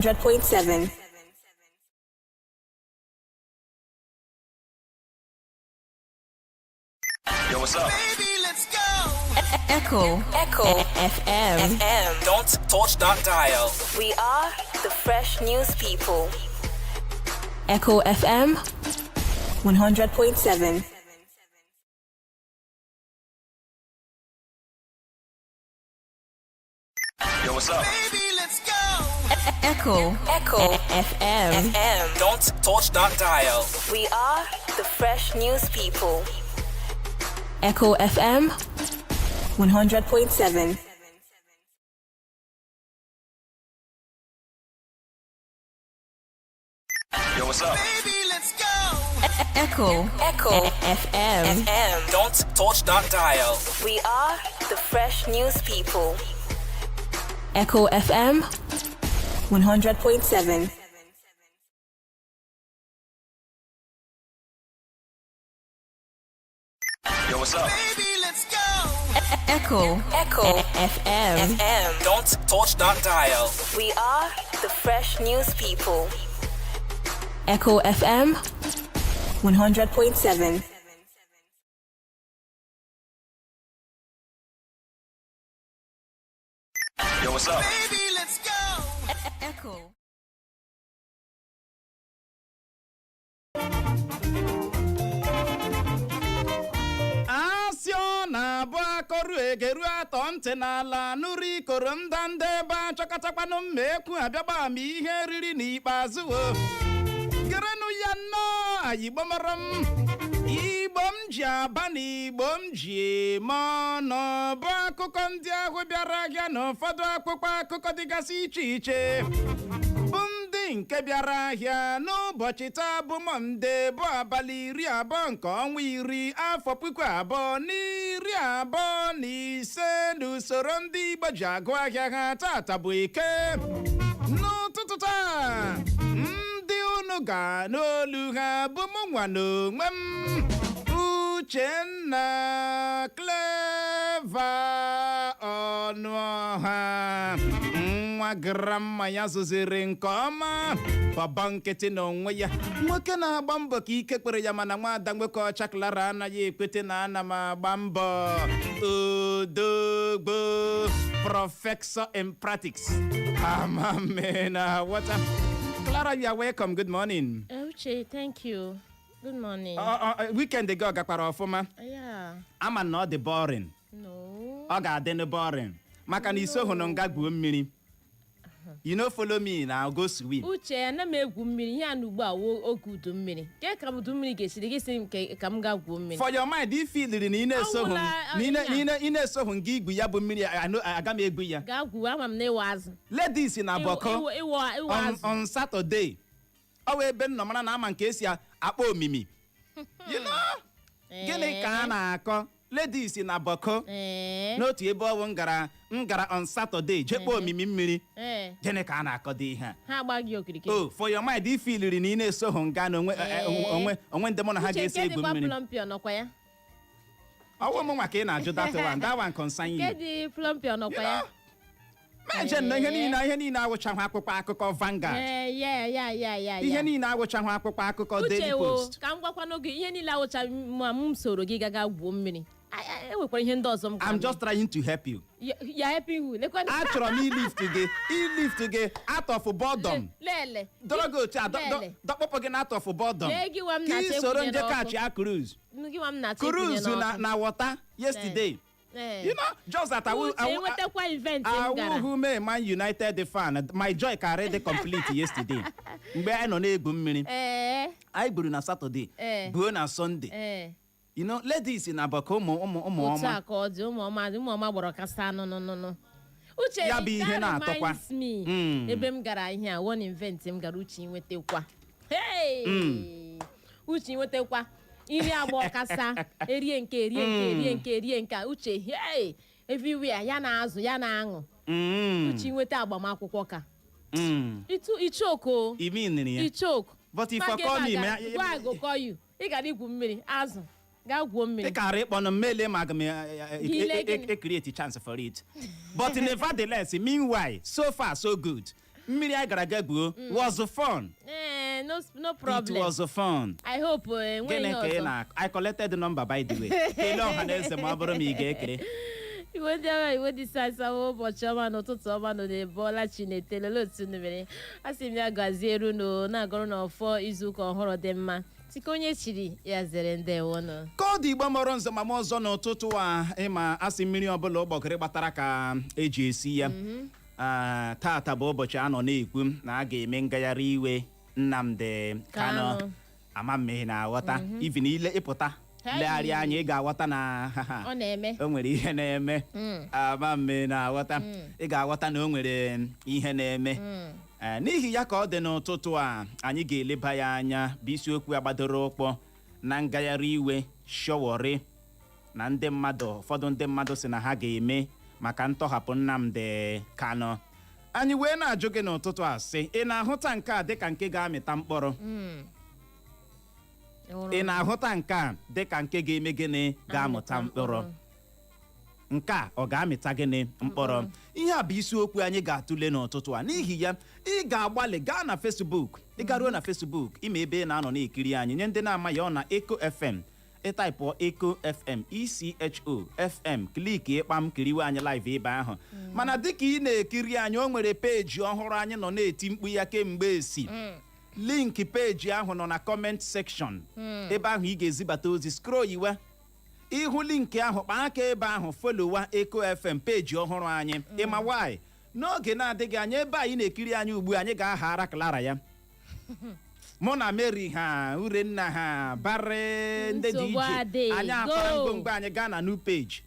100.7. Yo, what's up? Baby, let's go. Echo FM. Don't touch that dial. We are the fresh news people. Echo FM 100.7. Yo, what's up? Baby, let's go. Echo FM. Don't touch that dial. We are the fresh news people. Echo FM 100.7. Yo, what's up? Baby, let's go. Echo FM. Don't touch that dial. We are the fresh news people. Echo FM 100.7. Yo, what's up? Baby, let's go. Echo FM. Don't touch that dial. We are the fresh news people. Echo FM 100.7. Yo, what's up? Baby, let's go. Echo. Asio na bua koru egeru atọ ntị n'ala nụrụ ikoro ndanda ebe achọkatakwanụ mmekwu abịagba m ihe riri n'ikpeazụ o gerenu ya nnọọ Igbo mara m Igbo m ji aba na Igbo m ji eme ọnụ bụ akụkọ ndị ahụ bịara ahịa na ụfọdụ akwụkwọ akụkọ dịgasị iche iche bụ ndị nke bịara ahịa n'ụbọchị taa bụ Mọnde bụ abalị 20 nke ọnwa 10 afọ 2025 n'usoro ndị Igbo ji agụ ahịa ha tata bụ Eke. N'ụtụtụ taa ndị unu ga n'olu ha bụ mụnwa n'onwe m Uchenna Clever Ọnụọha nwa grandma ya zụziri nke ọma baba nkịtị n'onwe ya nwoke na-agba mbọ ka ike kpere ya mana nwaada nwoke ọcha Clara anaghị ekwete na ana m agba mbọ odogbo professor in practice amamena water. Clara, you are welcome. Good morning. Uche, thank you. Good morning. Weekend ago gakwara ọfụma. Yeah. Ama na ọ dị boring. No. Ọ ga-adị na boring maka na iso hụ na nga gbuo mmiri. You know, follow me now, go swim. Uche, ana m egwu mmiri ihe a n'ugbu a oge udu mmiri. Ke ka udu mmiri ga-esiri gị sị ka m ga gwuo mmiri. For your mind, if you feel ni na-eso hụ ni na-eso hụ nga igwu ya bụ mmiri aga m egwu ya. Ga gwuo ama m na ịwa azụ. Ladies na Boko ịwa azụ. on Saturday. Ọ wee ebe nọ mara na ama nke esi akpọ omimi. You know? Gịnị ka a na-akọ? Ladies na Boko. N'otu ebe ọwụ m gara on Saturday jekpo omimi mmiri. Gịnị ka a na-akọ dị ihe a? Ha agba gị okirikiri. Oh, for your mind, if you really need to so hung on when the money has a good minute. I won't make that one consign you. Get the plumpion of fire. Imagine any now which I'm Vanguard. Yeah. Any now which I'm Daily Post. Come walk on any loud so giga 1 minute. I'm just trying to help you. You're helping who? Actually, he live to get out of boredom. Don't go to out of boredom. Cruise na water yesterday. You know, just that I will who made Man United the fan. My joy already complete yesterday. I no egwu mmiri. I buru na Saturday. Buru na Sunday. You know, ladies in Abako, ụmụ gbara kasa no. Uche ya bụ ihe na-atọkwa. Ebe m gara ihe a one event m gara Uche nwetekwa. Hey! Uche nwetekwa. Iri agba kasa, erie nke Uche, hey! Everywhere ya na-azụ, ya na-aṅụ. Uche nweta agbamakwụkwọ ka. Ichoko. You mean ya? Ichoko. But if I call me, I go call you. Ị gara igwu mmiri, azụ. They can rip on a melee create a chance for it. But nevertheless, meanwhile, so far so good. mmiri anyị gara aga gbuo was fun. No problem. It was fun. I hope gịnị ka ị na I collected the number by the way. Kelee ọha na eze ma ọ bụrụ ma ị ga-ekele. Iwe ndị agha iwe dị sasawa ụbọchị ọma n'ụtụtụ ọma nọ n'ebọla Chineke lele otu mere asị m ya gaziere unu na-agọrọ n'ọfọ izuụka ọhụrụ dị mma sika onye chiri ya zere ndewo nọ ka ọ dị Igbo mụrụ nze ma m ọzọ n'ụtụtụ a ịma asị mmiri ọbụla ụgbọgịrị gbatara ka eji esi ya tata bụ ụbọchị a nọ na-ekwu na a ga-eme ngagharị iwe Nnamdi Kanu ama mmehie na-aghọta even ile ịpụta legharịa anya ị ga-aghọta na ọ na-eme o nwere ihe na-eme ama mmehie na-aghọta ị ga-aghọta na o nwere ihe na-eme n'ihi ya ka ọ dị n'ụtụtụ a anyị ga-eleba ya anya bụ isiokwu agbadoro ụkpọ na ngagharị iwe Showore na ndị mmadụ ụfọdụ ndị mmadụ si na ha ga-eme maka ntọhapụ Nnamdi Kanu anyị wee na-ajụ gị n'ụtụtụ a sị ị na-ahụta nke a dịka nke ga-amịta mkpụrụ ị na-ahụta nke a dịka nke ga-eme gịnị ga-amụta mkpụrụ nke a ọ ga-amịta gịnị mkpụrụ ihe a bụ isiokwu anyị ga-atụle n'ụtụtụ a n'ihi ya ị ga-agbalị gaa na Facebook ị garuo na Facebook ime ebe ị na-anọ na-ekiri anyị nye ndị na-amaghị ọ na Eko FM ịtaipụọ Eko FM ISIOKWU FM kliki ịkpam kiriwe anyị live ebe ahụ mana dịka ị na-ekiri anyị o nwere peji ọhụrụ anyị nọ na-eti mkpu ya kemgbe esi linki peji ahụ nọ na comment section ebe ahụ ị ga-ezibata ozi scroll iwe ihu linki ahụ kpaa aka ebe ahụ folowa Eko FM peji ọhụrụ anyị ịma why n'oge na-adịghị anya ebe anyị na-ekiri anyị ugbu anyị ga-ahara Clara ya mụ na Mary ha Urenna ha bare ndị dị ije anyị akọrọ ngwongwo anyị gaa na new page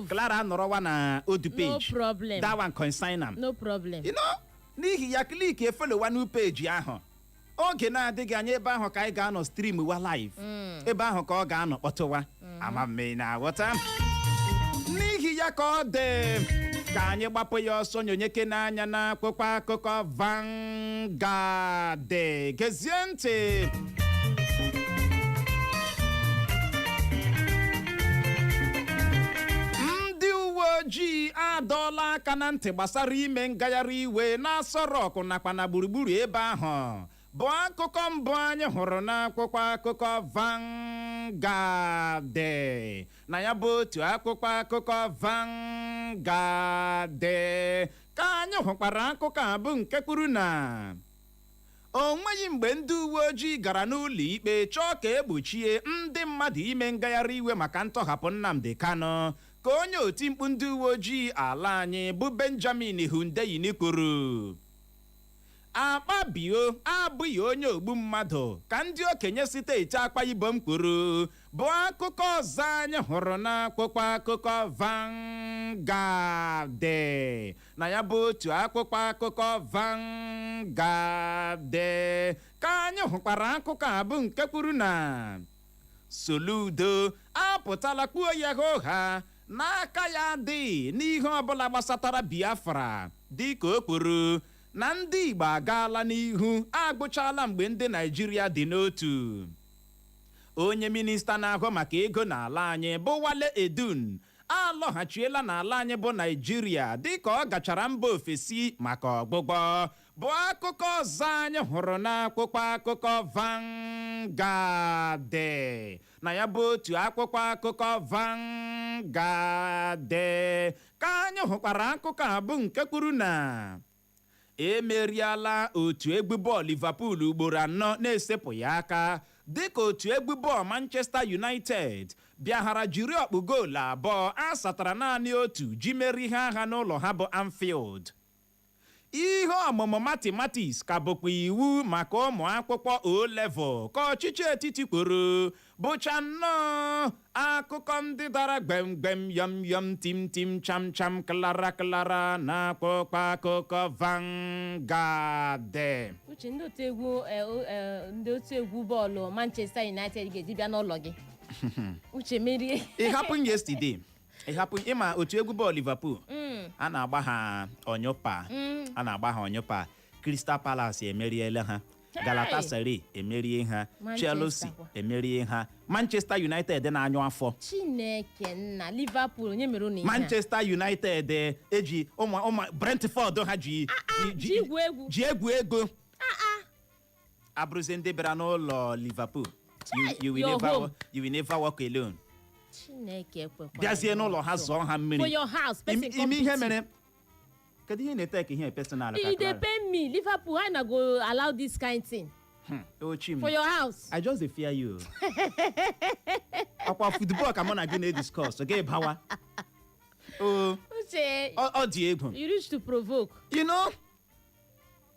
Clara nọrọwa na old page that one consign am no problem n'ihi ya kliki efolowa new page ahụ oge na-adịghị anya ebe ahụ ka anyị ga-anọ stream wa live ebe ahụ ka ọ ga-anọ kpọtụwa ama mme na-aghọta n'ihi ya ka ọ dị ka anyị gbapụ ya ọsọ nyonyeke n'anya na akwụkwọ akụkọ Vanguard gezie ntị ndị uwe ojii adọọla aka na ntị gbasara ime ngagharị iwe na-Aso Rock nakwa na gburugburu ebe ahụ bụ akụkọ mbụ anyị hụrụ n'akwụkwọ akụkọ Vanguard na ya bụ otu akwụkwọ akụkọ Vanguard ka anyị hụkwara akụkọ a bụ nke kwuru na o nweghị mgbe ndị uwe ojii gara n'ụlọ ikpe chọọ ka egbochie ndị mmadụ ime ngagharị iwe maka ntọhapụ Nnamdi Kanu ka onye oti mkpu ndị uwe ojii ala anyị bụ Benjamin Hundeyin kwuru Akpabio abụghị onye ogbu mmadụ ka ndị okenye steeti Akwa Ibom kwuru bụ akụkọ ọzọ anyị hụrụ n'akwụkwọ akụkọ Vanguard na ya bụ otu akwụkwọ akụkọ Vanguard ka anyị hụkwara akụkọ a bụ nke kwuru na Soludo apụtala kwuo ya ụgha n'aka ya dị n'ihe ọbụla gbasatara Biafra dịka o kwuru na ndị Igbo agaala n'ihu agbụchala mgbe ndị Naịjirịa dị n'otu onye minista na-ahụ maka ego n'ala anyị bụ Wale Edun alọghachiela n'ala anyị bụ Naịjirịa dịka ọ gachara mba ofesi maka ọgbụgbọ bụ akụkọ ọzọ anyị hụrụ n'akwụkwọ akụkọ Vanguard na ya bụ otu akwụkwọ akụkọ Vanguard ka anyị hụkwara akụkọ a bụ nke kwuru na emeriela otu egwu bọọlụ Liverpool ugboro 4 na-esepụghị aka dịka otu egwu bọọlụ Manchester United bịaghara jiri ọkpụ goolu 2 a satara naanị otu ji meri ihe agha n'ụlọ ha bụ Anfield ihe ọmụmụ mathematics ka bụkwa iwu maka ụmụ akwụkwọ O-level ka ọchịchị etiti kwuru bụcha nnọọ akụkọ ndị dara gbemgbem yom yom tim tim cham cham klara klara na akwụkwọ akụkọ Vanguard uche ndị otu egwu bọọlụ Manchester United ga-eji bịa n'ụlọ gị uche merie it happened yesterday ịma otu egwu bọọlụ Liverpool a na-agba ha onyụpa Crystal Palace emeriela ha Galatasaray emerie ha, Chelsea emerie ha, Manchester United na-anyụ afọ. Chineke nna Liverpool onye mere unu ihe. Manchester United eji ụmụ Brentford ha ji egwu ego. Abụrụzi ndị bịara n'ụlọ Liverpool. You will never walk alone. Chineke ekwekwa. Bịazie n'ụlọ ha zụọ ha mmiri. For your house, person come. Ime ihe mere. Kedu ihe na-eteke ihe personal ka? They pay me. Liverpool, I na go allow this kind thing. For your house. I just fear you. Akwa football ka mụ na gị na-discuss. Oge bawa. Uche. Ọ dị egwu. You reach to provoke. You know?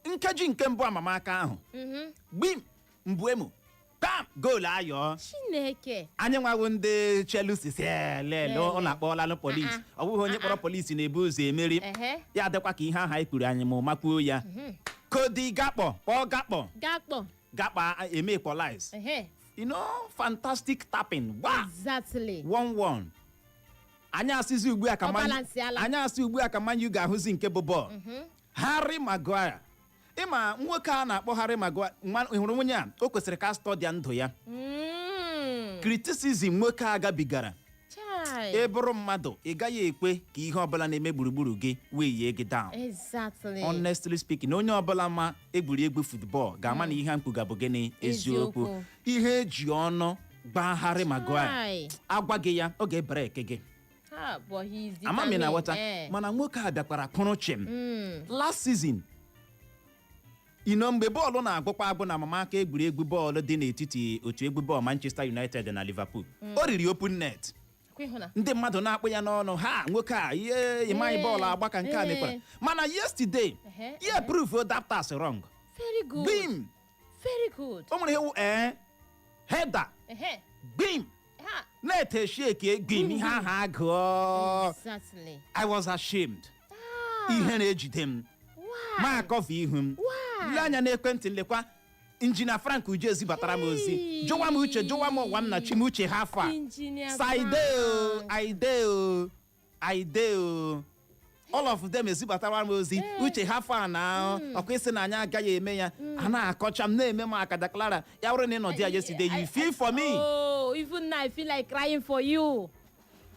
Nkeji nke mbụ amamaka ahụ. Gbim mbuemu. Bam! Goal ayọ. Chineke. Anyị nwawo ndị Chelsea si lele ọ na-akpọla police. Ọ bụghị onye kpọrọ police na-ebu ụzọ emeri. Ya adịkwa ka ihe aha ekwuru anyị ma makwuo ya. Cody Gakpo, Paul Gakpo. Gakpo eme equalize. You know, fantastic tapping. Wow. Exactly. 1-1. Anyị asịzi ugbu a ka Man U ga-ahụzi nke bụ bọọlụ. Harry Maguire. Ịma nwoke a na-akpọ Harry Maguire, hụrụ nwunye a, o kwesịrị ka stọdịa ndụ ya. Criticism nwoke a gabigara. Ebụrụ mmadụ, ị gaghị ekwe ka ihe ọbụla na-eme gburugburu gị wee yie gị down. Exactly. Honestly speaking, onye ọbụla ma egwuregwu football ga-ama na ihe mkpuga bụ gịnị eziokwu. Ihe eji ọnụ gbaa Harry Maguire. Agwa gị ya, ọ ga-ebere eke gị. Amami na wata, mana nwoke a bịakwara kụrụ chim. Last season, mgbe bọọlụ na-agụkwa agụ na mamaka egwuregwu bọọlụ dị n'etiti otu egwu bọọlụ Manchester United na Liverpool. O riri open net. Ndị mmadụ na-akpụ ya n'ọnụ, ha nwoke a ihe ịmaghị bọọlụ agba ka nke a mekwara. Mana yesterday, he proved that pass wrong. Very good. Bim! Very good. O nwere iwu header. Bim! Na-ete shake bim ihe ahụ agụọ. Exactly. I was ashamed. Ihe na-ejide m. Ma akọfụ ihu m. Ile anya n'ekwentị nlekwa Injinia Frank Uju ezibatara m ozi. Jụwa m uche, jụwa m ọwa m na Chimuche ha afọ a. Saideo. All of them ezibatara m ozi. Uche ha afọ a na ọkwa isi na anyị agaghị eme ya. A na-akọcha m na-eme m aka daklara. Ya wụrụ na ịnọdụ ya yesterday, you feel for me. Oh, even now I feel like crying for you.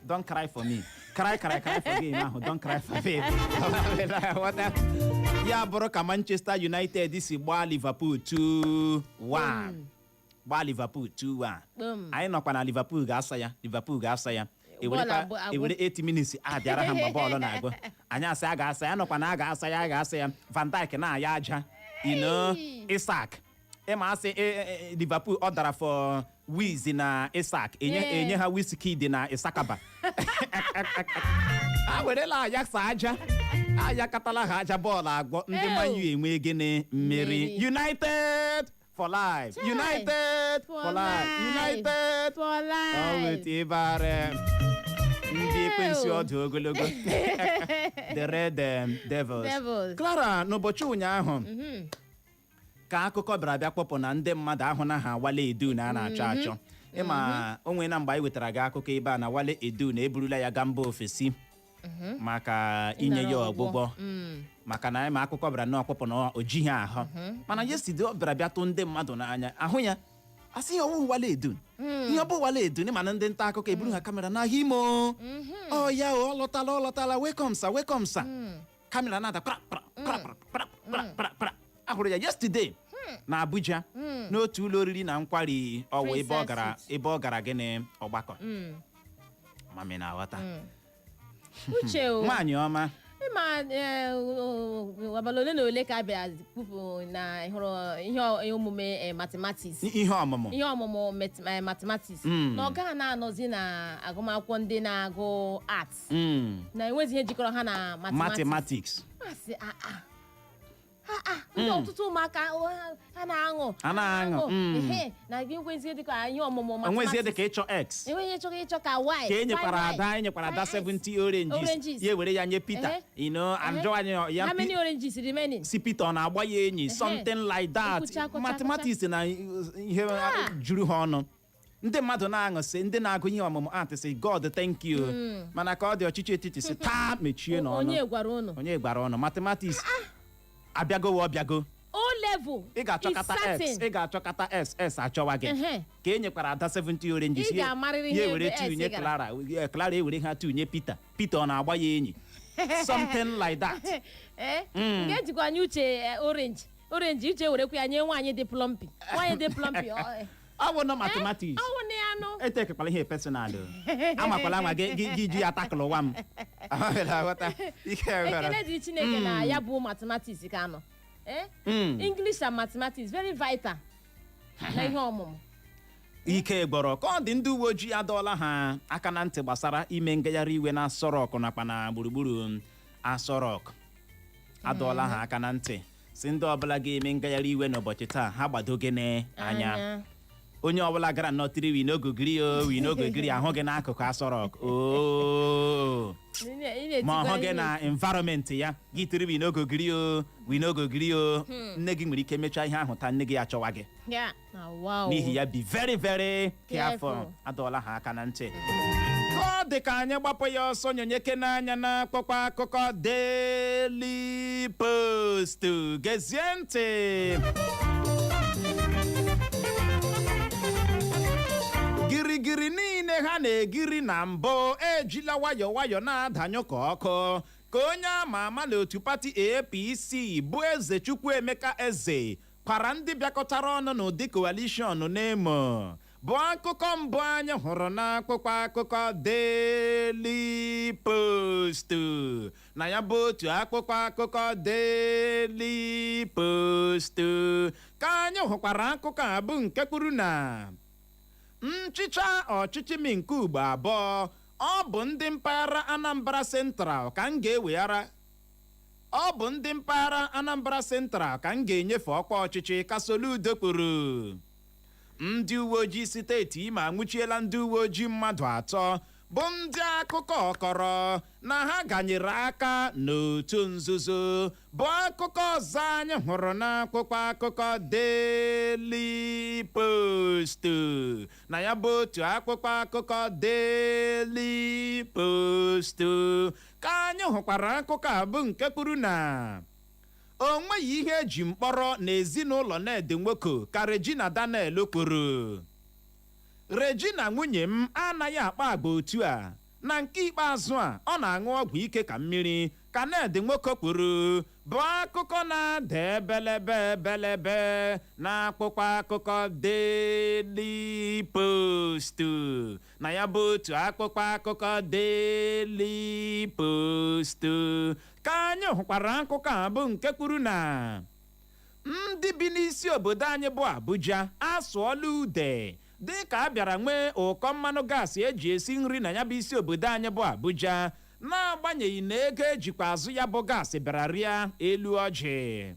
Don't cry for me. Cry for me now. Don't cry for me. Ya bụrụ ka Manchester United si gbaa Liverpool 2-1. Gbaa Liverpool 2-1. Anyị nọkwa na Liverpool ga-asa ya. Ewere 8 minutes adịara ha mgbe bọọlụ na-agụ. Anyị asị a ga-asa ya, nọkwa na a ga-asa ya. Van Dijk na-aya aja. Isaac. Ịma asị Liverpool ọ dara for Wiz na Isaac. Enye ha Wizkid na Isakaba. A werela Ajax aja. Katala ha aja bọọlụ agwọ ndị Man U enwe gịnị mmeri. United for life. United for life. United for life. Ọ wetibare ndị ekwensu ọdụ ogologo. The Red Devils. Clara, n'ụbọchị ụnyaahụ ka akụkọ bịara bịa kpọpụ na ndị mmadụ ahụ na ha Wale Edu na a na-achọ achọ. Ịma onwe na mgbe anyị wetara gị akụkọ ebe a na Wale Edu na eburula ya gaa mba ofesi maka inye ya ọgbụgbọ. Maka na ịma akụkọ bịara na ọkpọpụ na o jighị ahụ. Mana yesterday ọ bịara bịa tụ ndị mmadụ n'anya ahụ ya. Asị ya ọwụ Wale Edu. Ihe ọ bụ Wale Edu mana ndị nta akụkọ eburu ha kamera n'ahịa imo. Ọ ya ọ lọtala welcome sir. Kamera na-ada ahụrụ ya yesterday na Abuja n'otu ụlọ oriri na nkwari ọwụ ebe ọ gara gịnị ọgbakọ. Mami na aghọta. Uche o. Nwaanyị ọma. Ịma abalị ole na ole ka bịara kwupụ na ihe omume mathematics. Ihe ọmụmụ mathematics. Na ọ gaghị na-anọzi na agụmakwụkwọ ndị na-agụ arts. Na enwezi ihe jikọrọ ha na mathematics. Asị ndị ọtụtụ ụmụaka ha na-aṅụ na enwezi dịka ihe ọmụmụ mathematics. Enwezi dịka ịchọ X. Enweghị ịchọ ka Y. Ka enyekwara ada 70 oranges. Ya were ya nye Peter. Ajọ anyị ya. How many oranges remaining? Si Peter ọ na-agba ya enyi. Something like that. Mathematics na ihe juru ha ọnụ. Ndị mmadụ na-aṅụ sị ndị na-agụ ihe ọmụmụ art sị God thank you. Mana ka ọ dị ọchịchị etiti sị taa mechie n'ọnụ. Onye gwara ụnụ. Mathematics. Abịago. O level ị ga-achọkata X, ị ga-achọkata SS achọwa gị ka e nyekwara Ada 70 oranges ị ga-amarịrị ya ihe ewere ebe S tunye gara. Clara ewere ha tunye Peter ọ na-agba ya enyi something like that. Nke ejikwa anya uche orange uche werekwa ya nye nwaanyị dị plumpi ọ bụ na mathematics ọ bụ na ya nụ etekekwala ihe personal amakwala nwa gị ji atakụlụ ụwa m ekele dị Chineke na ya bụ mathematics ka nọ English and mathematics very vital na ihe ọmụmụ. Ike gbọrọ ka ọ dị ndị uwe ojii adọọla ha aka na ntị gbasara ime ngagharị iwe na Aso Rock nakwa na gburugburu Aso Rock. Adọọla ha aka na ntị si ndị ọbụla ga-eme ngagharị iwe n'ụbọchị taa ha gbado gịnị anya. Onye ọbụla gara nnọtiri winogogiri ahụ gị n'akụkụ Aso Rock ma ọhụ gị na environment ya gị tiri winogogiri nne gị nwere ike mechaa ihe ahụ taa nne gị achọwa gị n'ihi ya be very very careful. Adọọla ha aka na ntị ka ọ dị ka anyị gbapụ ya ọsọ nyonyeke n'anya na akpụkpọ akụkọ Daily Post. Gezie ntị. Girigiri niile ha na-egiri na mbụ ejila nwayọọ na-adanyụ ka ọkụ ka onye ama ama n'otu pati APC bụ Eze Chukwuemeka Eze kwara ndị bịakọtara ọnụ n'ụdị coalition n'Imo bụ akụkọ mbụ anyị hụrụ n'akwụkwọ akụkọ Daily Post. Na ya bụ otu akwụkwọ akụkọ Daily Post ka anyị hụkwara akụkọ a bụ nke kwuru na nchịcha ọchịchị nke ugbo abụọ ọ bụ ndị mpaghara Anambra Central ka m ga-eweghara ka m ga-enyefe ọkwa ọchịchị ka Soludo kwuru. Ndị uwe ojii steeti Imo anwụchiela ndị uwe ojii mmadụ 3 bụ ndị akụkọ kọrọ na ha ganyere aka n'otu nzuzo bụ akụkọ ọzọ anyị hụrụ n'akwụkwọ akụkọ Daily Post. Na ya bụ otu akwụkwọ akụkọ Daily Post ka anyị hụkwara akụkọ a bụ nke kwuru na o nweghị ihe eji mkpọrọ n'ezinụlọ Nnamdi Nwoke ka Regina Daniel kwuru. Regina nwunye m anaghị akpa agba otu a na nke ikpeazụ a ọ na-aṅụ ọgwụ ike ka mmiri ka Nnamdi Nwoke kwuru bụ akụkọ na-ada ebelebe na akwụkwọ akụkọ Daily Post. Na ya bụ otu akwụkwọ akụkọ Daily Post ka anyị hụkwara akụkọ a bụ nke kwuru na ndị bi n'isi obodo anyị bụ Abuja asụọla ude dịka a bịara nwee ụkọ mmanụ gaasị eji esi nri na ya bụ isi obodo anyị bụ Abuja n'agbanyeghị na ego ejikwa azụ ya bụ gaasị bịara rịa elu ọjị.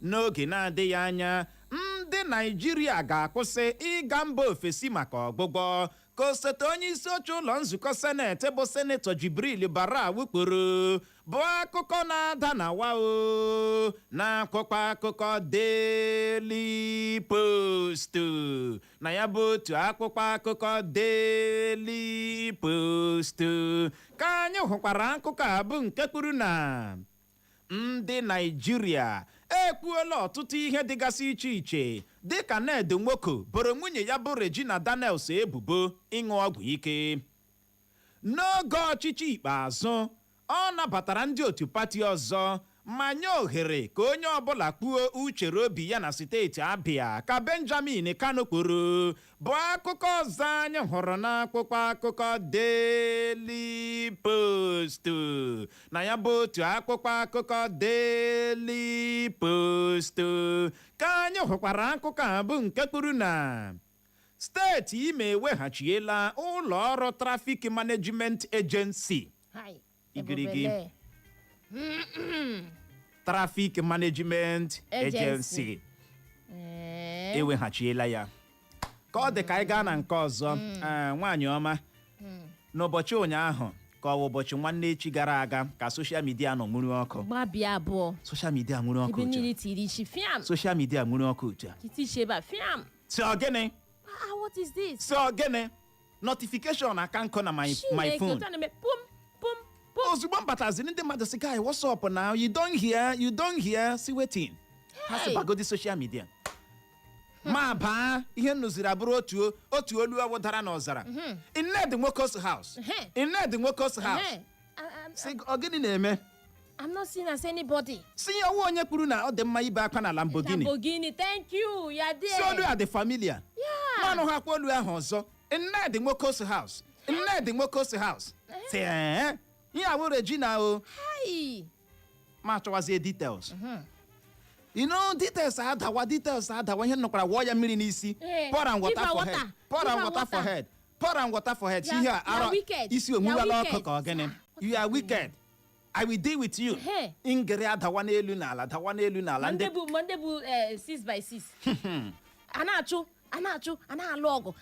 N'oge na-adịghị anya ndị Naịjirịa ga-akwụsị ịga mba ofesi maka ọgwụgwọ ka osote onye isi oche ụlọ nzukọ seneti bụ senetọ Jibril Barau kwuru bụ akụkọ na-ada na wao na akwụkwọ akụkọ Daily Post. Na ya bụ otu akwụkwọ akụkọ Daily Post ka anyị hụkwara akụkọ a bụ nke kwuru na ndị Naịjirịa ekwuola ọtụtụ ihe dịgasị iche iche dịka Nnamdi Nwoke boro nwunye ya bụ Regina Daniels ebubo ịṅụ ọgwụ ike. N'oge ọchịchị ikpeazụ ọ nabatara ndị otu pati ọzọ ma nye ohere ka onye ọbụla kwuo uchere obi ya na steeti Abia ka Benjamin Kanu kwuru bụ akụkọ ọzọ anyị hụrụ n'akwụkwọ akụkọ Daily Post. Na ya bụ otu akwụkwọ akụkọ Daily Post ka anyị hụkwara akụkọ a bụ nke kwuru na steeti Imo eweghachiela ụlọ ọrụ Traffic Management Agency igirigi Traffic Management Agency eweghachiela ya ka ọ dị ka anyị gaa na nke ọzọ. Nwaanyị ọma n'ụbọchị ụnyaahụ ka ọ bụ ụbọchị nwanne echi gara aga ka soshal midia nọ nwụrụ ọkụ. Gbabịa abụọ Soshal midia nwụrụ ọkụ ebe niile tiri isi fiam. Soshal midia nwụrụ ọkụ otu a. Kiti sheba fiam. Si ogene. What is this? Si ogene. Notification aka nkọ na my phone. Ozugbo m bataziri ndị mmadụ sị guy what's up now you don't hear see wetin ha si bagodi social media ma baa ihe nnụziri abụrụ otu olu awụdara n'ọzara Nnamdi Nwoko's house Nnamdi Nwoko's house si ọ gịnị na-eme I'm not seeing as anybody. si ya ọwụ onye kwuru na ọ dị mma ibe akwa na Lamborghini Thank you. You are there. si olu a dị familiar manụ ha kwa olu ahụ ọzọ Nnamdi Nwoko's house Nnamdi Nwoko's house si ihe awụ Regina o Hi. ma chọwazie details details adawa ihe nọkwara wụọ ya mmiri n'isi pour am water for head pour am water for head ihe ara isi onwuwala ọkụ ka ọ gịnị you are wicked I will deal with you ngere adawa n'elu n'ala ndị bụ 6x6 a na-achụ a na-alụ ọgụ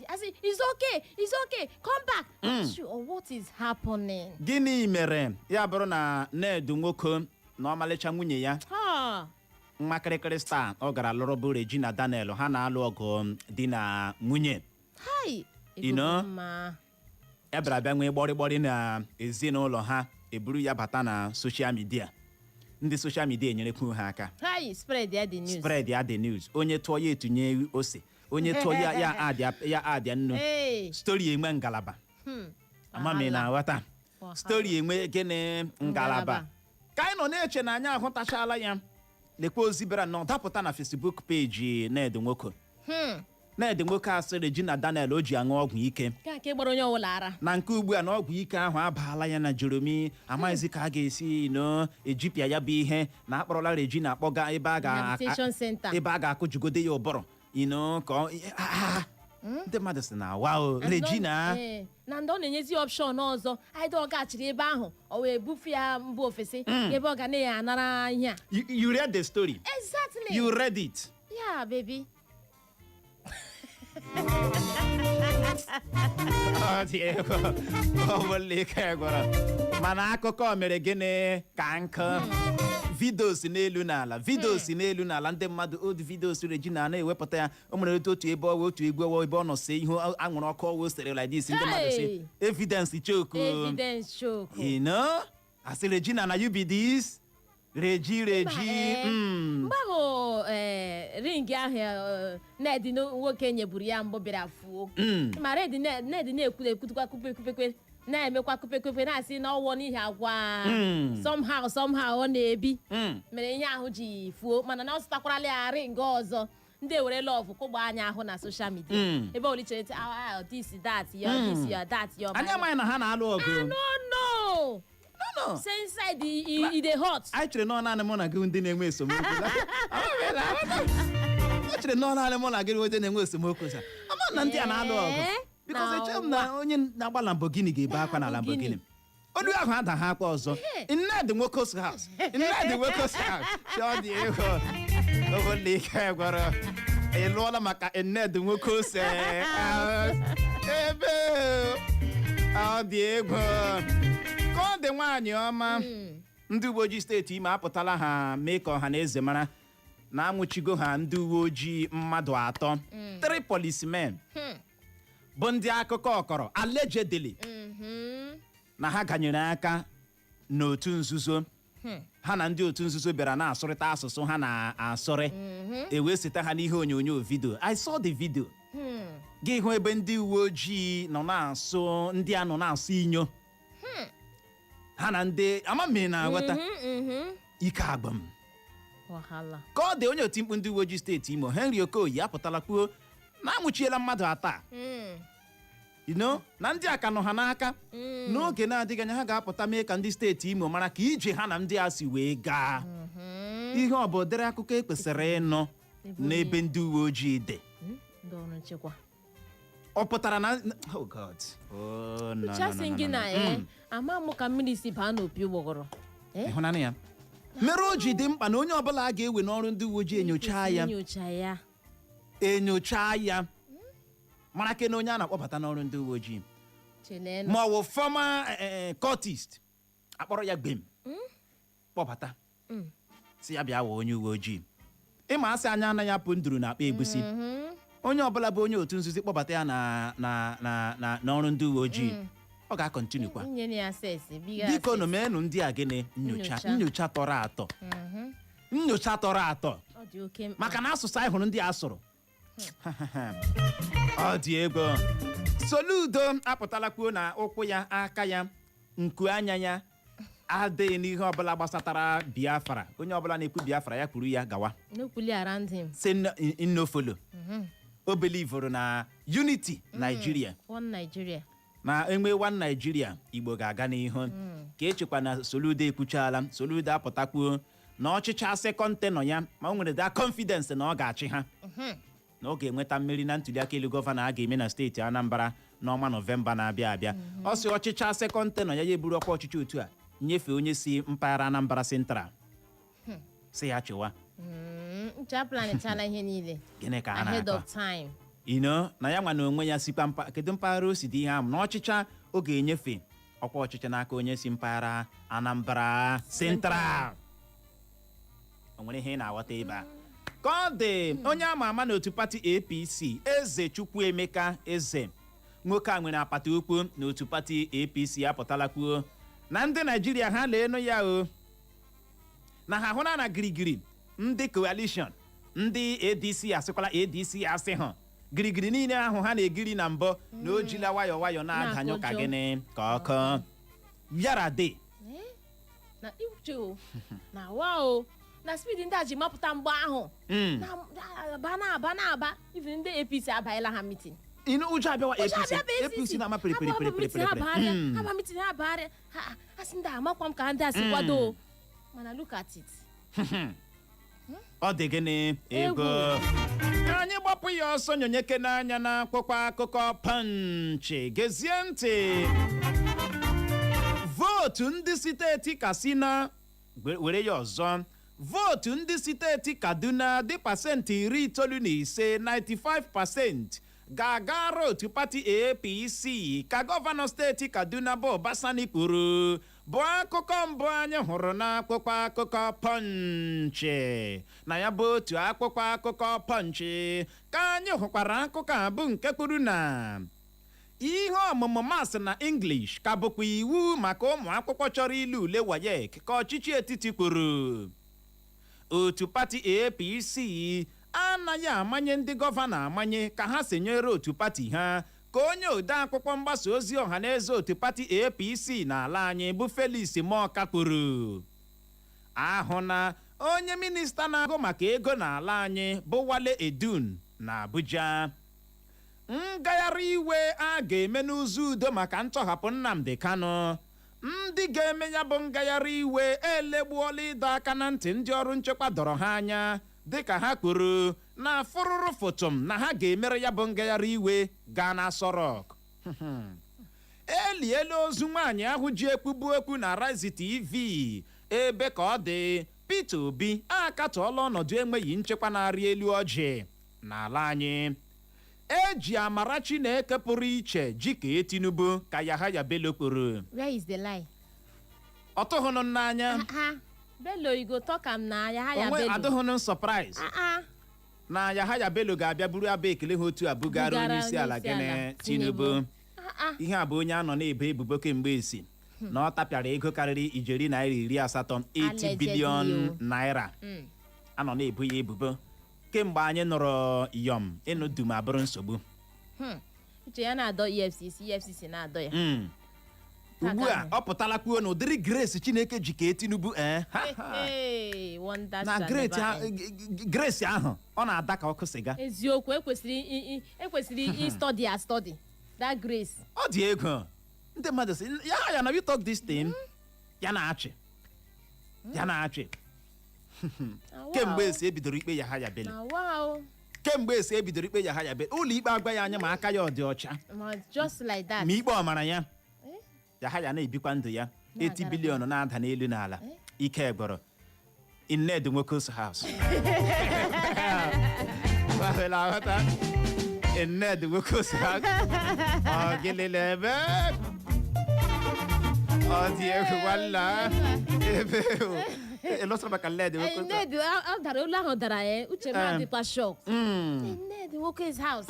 I say, it's okay, come back. What is happening? Gịnị mere ya bụrụ na Nnamdi Nwoko na ọmalịcha nwunye ya mmakịrịkịrị star ọ gara lụrụ bụ Regina Daniel ha na-alụ ọgụ di na nwunye ebere abịa nwee gbọrịgbọrị na ezinụlọ ha eburu ya bata na social media ndị social media enyerekwu ha aka spread ya the news onye tụọ ya etunye ose onye tụọ ya adịa nnu story enwe ngalaba amami na aghọta story enwe gịnị ngalaba ka anyị nọ na-eche na anyị ahụtachala ya lekwa ozi bịara na ọ dapụta na Facebook page Nnamdi Nwoko Nnamdi Nwoko asị Regina Daniel o ji aṅụ ọgwụ ike na nke ugbu a na ọgwụ ike ahụ abaala ya na Jeromi amaghịzi ka a ga-esi ejipịa ya bụ ihe na akpọrọla Regina akpọga ebe a ga-akụjugode ya ụbọrọ ka ndị mmadụ si na wow Regina na ndị ọ na-enyezi option ọzọ anyị ọ gachiri ebe ahụ ọ wee bufe ya mba ofesi ebe ọ ga na-anara ihe a you read the story exactly you read it yeah baby mana akụkọ mere gịnị ka nkụ videos n'elu n'ala ndị mmadụ old videos Regina na-ewepụta ya o nwere otu ebe otu egwu ebe ọ nọ see ihe anwụrụ ọkụ ọwụ sere like this ndị mmadụ si evidence choke asị Regina na you be this Regi mgbe ahụ ring ahụ Nnamdi Nwoke nyeburu ya mbụ bịara fuo ma Nnamdi na-ekwutekwa kupekwe na-emekwa kupekwe na-asị na ọwụọ n'ihi agwa somehow ọ na-ebi mere ihe ahụ ji fuo mana na ọ zụtakwarala ya ring ọzọ ndị ewere love kụgba anya ahụ na social media ebe olichere this that your anyị amaghị na ha na-alụ ọgụ no say inside the hot anyị chere na ọ naanị mụ na gị ndị na-enwe esemokwu chere na ọ naanị mụ na gị ndị na-enwe esemokwu sa ama na ndị a na-alụ ọgụ because echere m na onye na-agba Lamborghini ga-ebe akwa na Lamborghini olu ahụ ada ha akwa ọzọ Nnamdi Nwoko's house ọ dị ego obodo ike gwara ị lụọla maka Nnamdi Nwoko's ebe ọ dị ego ka ọ dị nwaanyị ọma ndị uwe ojii steeti Imo apụtala ha mee ka ọha na eze mara na amụchigo ha ndị uwe ojii mmadụ 3 3 policemen bụ ndị akụkọ ọkọrọ allegedly na ha ganyere aka n'otu nzuzo ha na ndị otu nzuzo bịara na-asụrịta asụsụ ha na-asụrị ewee seta ha n'ihe onyonyo video I saw the video gị hụ ebe ndị uwe ojii nọ na-asụ ndị a nọ na-asụ inyo ha na ndị amami na-aghọta ike agbam ka ọ dị onye oti mkpu ndị uwe ojii steeti Imo Henry Okoye apụtala kwuo na amụchiela mmadụ 3 na ndị a ka nọ ha n'aka n'oge na-adịghị anya ha ga-apụta mee ka ndị steeti Imo mara ka ije ha na ndị a si wee gaa ihe ọ bụ ụdịrị akụkọ ekwesịrị ịnụ n'ebe ndị uwe ojii dị ọ pụtara na oh God ama mụ ka mmiri si baa n'opi ụgbọgọrọ ịhụnanya ya mere o ji dị mkpa na onye ọbụla a ga-ewe n'ọrụ ndị uwe ojii enyocha ya mara ke na onye a na-akpọbata n'ọrụ ndị uwe ojii ma ọ bụ former cultist akpọrọ ya gbem kpọbata si ya bịa wee onye uwe ojii ịma asị anya anaghị apụ nduru na akpa egusi onye ọbụla bụ onye otu nzuzi kpọbata ya na n'ọrụ ndị uwe ojii ọ ga-akọntinu kwa biko nụ meenụ ndị a gịnị nyocha tọrọ atọ nyocha tọrọ atọ Ọ dị oke mkpa. maka na asụsụ anyị hụrụ ndị asụrụ ọ dị ego. Soludo apụtalakwuo na ụkwụ ya, aka ya, nku anya ya adịghị n'ihe ọbụla gbasatara Biafra. Onye ọbụla na-ekwu Biafra ya kwuru ya gawa. N'okwuli around him. Si nnofolo o belivuru na unity Nigeria, One Nigeria. na enwe one Nigeria, Igbo ga-aga n'ihu. Ka echekwa na Soludo ekwuchala. Soludo apụtakwuo na ọchịchị second tenor ya, ma o nwere da confidence na ọ ga-achị ha, na ọ ga-enweta mmeri na ntuliaka elu gọvanọ a ga-eme na steeti Anambra n'ọnwa Nọvemba na-abịa abịa. Ọ sị ọchịchị second tenor ya eburu ọkwa ọchịchị otu a nyefee onye si mpaghara Anambra Central si ya chịwa. Ncha planetala ihe niile. Gịnị ka a Ahead na-akọ? of time. Na ya nwa na onwe ya sikwa kedu mpaghara o si dị ihe ahụ na ọchịcha ọ ga-enyefe ọkwa ọchịchị n'aka onye si mpaghara Anambra Central. O nwere ihe ị na-aghọta ebe a? Ka ọ dị onye ama ama n'otu pati APC, Eze Chukwuemeka Eze, nwoke a nwere apata ukwu n'otu pati APC apụtalakwuo na ndị Naijiria ha leenụ ya o, na ha hụna na girigiri ndị coalition ndị ADC asịkwala ADC asị ha girigiri niile ahụ ha na-egiri na mbọ na o jila nwayọ nwayọ na-adanyụ ka gịnị ka ọkụ bịara dị Na iwuche o. Na wow. Na speed ndị a ji mapụta mgbe ahụ. Na-aba. Even ndị APC abaghịla ha meeting. inu ụjọ abịawa APC na-ama pere. Aba meeting ha bagharị. Ha sị ndị amakwa m ka ndị a si kwado. Mana look at it. ọ dị gịnị ego. Anyị gbapụ ya ọsọ nyonyeke n'anya na akwụkwọ akụkọ Punch. Gezie ntị. Vootu ndị steeti Katsina, were ya ọzọ, vootu ndị steeti Kaduna dị pasentị 95, 95% ga-agara otu pati APC ka gọvanọ steeti Kaduna bụ Obasani kwuru, bụ akụkọ mbụ anyị hụrụ n'akwụkwọ akụkọ Punch. Na ya bụ otu akwụkwọ akụkọ Punch ka anyị hụkwara akụkọ a bụ nke kwuru na ihe ọmụmụ masị na English ka bụkwa iwu maka ụmụ akwụkwọ chọrọ ile ule WAEC ka ọchịchị etiti kwuru. Otu pati APC anaghị amanye ndị gọvanọ amanye ka ha sonyere otu pati ha, ka onye ode akwụkwọ mgbasa ozi ọha na eze otu pati APC n'ala anyị bụ Felix Moka kwuru. Ahụ na onye minista na-agụ maka ego n'ala anyị bụ Wale Edun na Abuja. Ngagharị iwe a ga-eme n'ụzọ udo maka ntọhapụ Nnamdi Kanu. Ndị ga-eme ya bụ ngagharị iwe elegbuola ịdọ aka na ntị ndị ọrụ nchekwa dọrọ ha anya, dịka ha kwuru na fụrụrụ fotom na ha ga-emere ya bụ ngagharị iwe gaa na Aso Rock. Eliela ozu nwaanyị ahụ ji ekpubu ekwu na Rise TV ebe ka ọ dị. Peter Obi akatọọla ọnọdụ enweghị nchekwa na-arị elu ọjị n'ala anyị. Eji amara Chineke pụrụ iche jikee Tinubu ka Yahaya Bello kwuru. Where is the lie? Ọ tụhụnụ n'anya. Bello, you go talk am na Yahaya Bello. Onwe adụhụnụ surprise na Yahaya Bello ga-abịa buru abụ ekele ha otu a bugara onye isi ala gịnị Tinubu. Ihe a bụ onye anọ na-ebo ebubo kemgbe esi na ọ tapịara ego karịrị ijeri naira 80, 80 bilion naira. Anọ na-ebo ya ebubo kemgbe anyị nụrụ iyom ịnụ dum abụrụ nsogbu. Uche ya na-adọ EFCC na-adọ ya. Ugbu a ọ pụtala kwuo na ụdịrị grace Chineke ji kee Tinubu na grace ahụ ọ na-ada ka ọkụ siga. Eziokwu, ekwesịrị study that grace. Ọ dị ego. Ndị mmadụ sị ya na we talk this thing ya na-achị kemgbe esi ebidoro ikpe Yahaya Bello. Kemgbe esi ebidoro ikpe Yahaya Bello, ụlọ ikpe agba ya anya ma aka ya ọ dị ọcha, just like that. ma ikpe ọmara ya Yahaya na-ebikwa ndụ ya 80 bilion na-ada n'elu n'ala. Ike gbọrọ Nnamdi Nwoko's house. Nnamdi Nwoko's house. Ọ gịlịla ebe ọ dị egwu wala ebe elosara maka Nnamdi Nwoko's. Nnamdi dara ụlọ ahụ dara ya. Uche m adịkwa shock. Nnamdi Nwoko's house.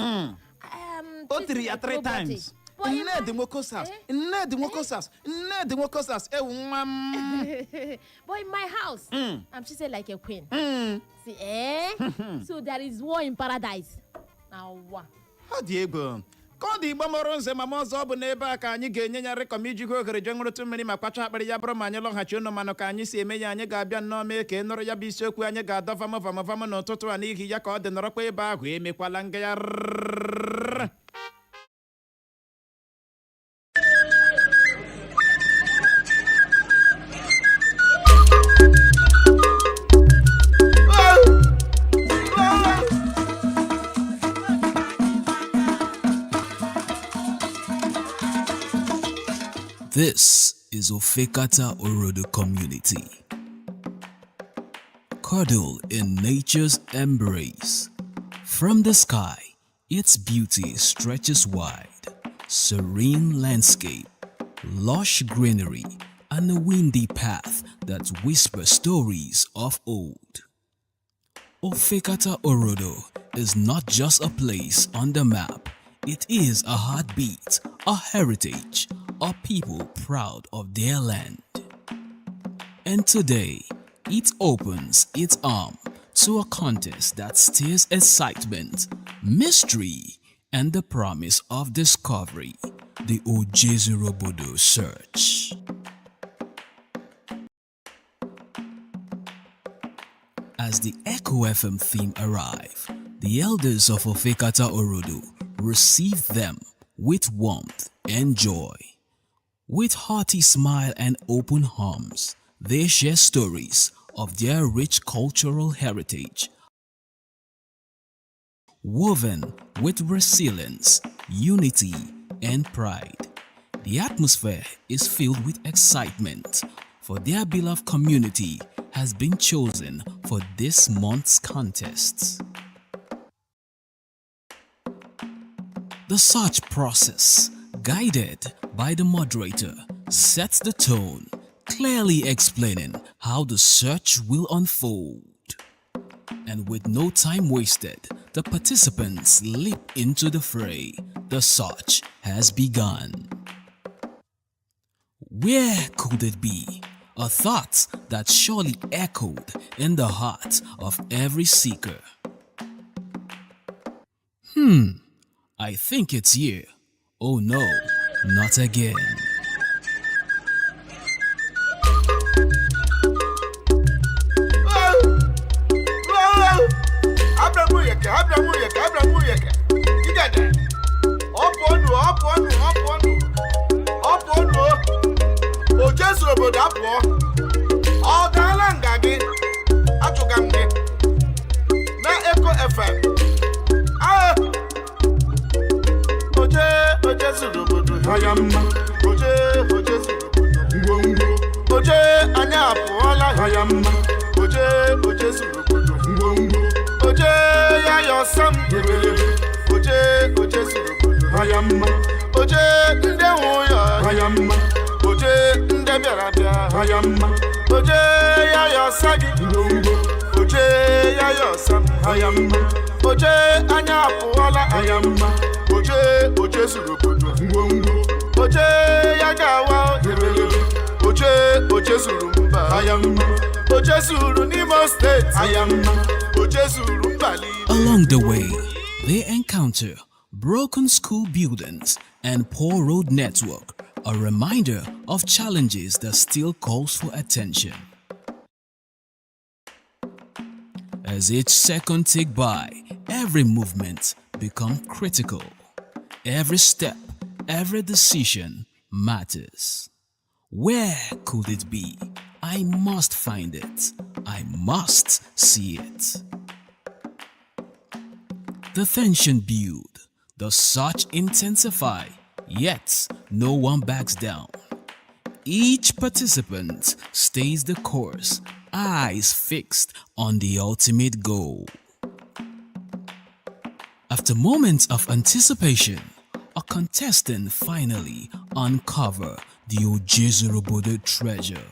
O tiri ya 3 times. Nnamdi Nwokosas. Nnamdi Nwokosas. Nnamdi Nwokosas. But in my house, I'm treated like a queen. See, so there is war in paradise. Now what? How do you go? Ka dị Igbo mụrụ nze ma ọzọ bụ n'ebe a ka anyị ga-enye ya rịkọm iji go ogere je ṅụrụtụ mmiri ma kpacha akpịrị ya bụrụ ma anyị lọghachi ụnụ manụ ka anyị si eme ya anyị ga-abịa nnọọ mee ka ị nụrụ ya bụ isiokwu anyị ga-adọva mọvamọvam n'ụtụtụ a n'ihi ya ka ọ dị nọrọkwa ebe ahụ emekwala ngagharị. This is Ofekata Orodo community. Cuddle in nature's embrace. From the sky, its beauty stretches wide. Serene landscape, lush greenery, and a windy path that whispers stories of old. Ofekata Orodo is not just a place on the map. It is a heartbeat, a heritage, a people proud of their land. And today, it opens its arm to a contest that stirs excitement, mystery, and the promise of discovery, the Ojezurobodo search. As the Echo FM theme arrive, the elders of Ofekata Orodo receive them with warmth and joy. With hearty smile and open arms, they share stories of their rich cultural heritage, woven with resilience, unity, and pride. The atmosphere is filled with excitement, for their beloved community has been chosen for this month's contest. The search process, guided by the moderator, sets the tone, clearly explaining how the search will unfold. And with no time wasted, the participants leap into the fray. The search has begun. Where could it be? A thought that surely echoed in the heart of every seeker. I think it's here. Oh no, not again. Along the way, they encounter broken school buildings and poor road network, a reminder of challenges that still calls for attention. As each second tick by, every movement becomes critical. Every step, every decision matters. Where could it be? I must find it. I must see it. The tension build, the search intensify, yet no one backs down. Each participant stays the course, eyes fixed on the ultimate goal. After moments of anticipation, a contestant finally uncover the Ojezurobodo treasure.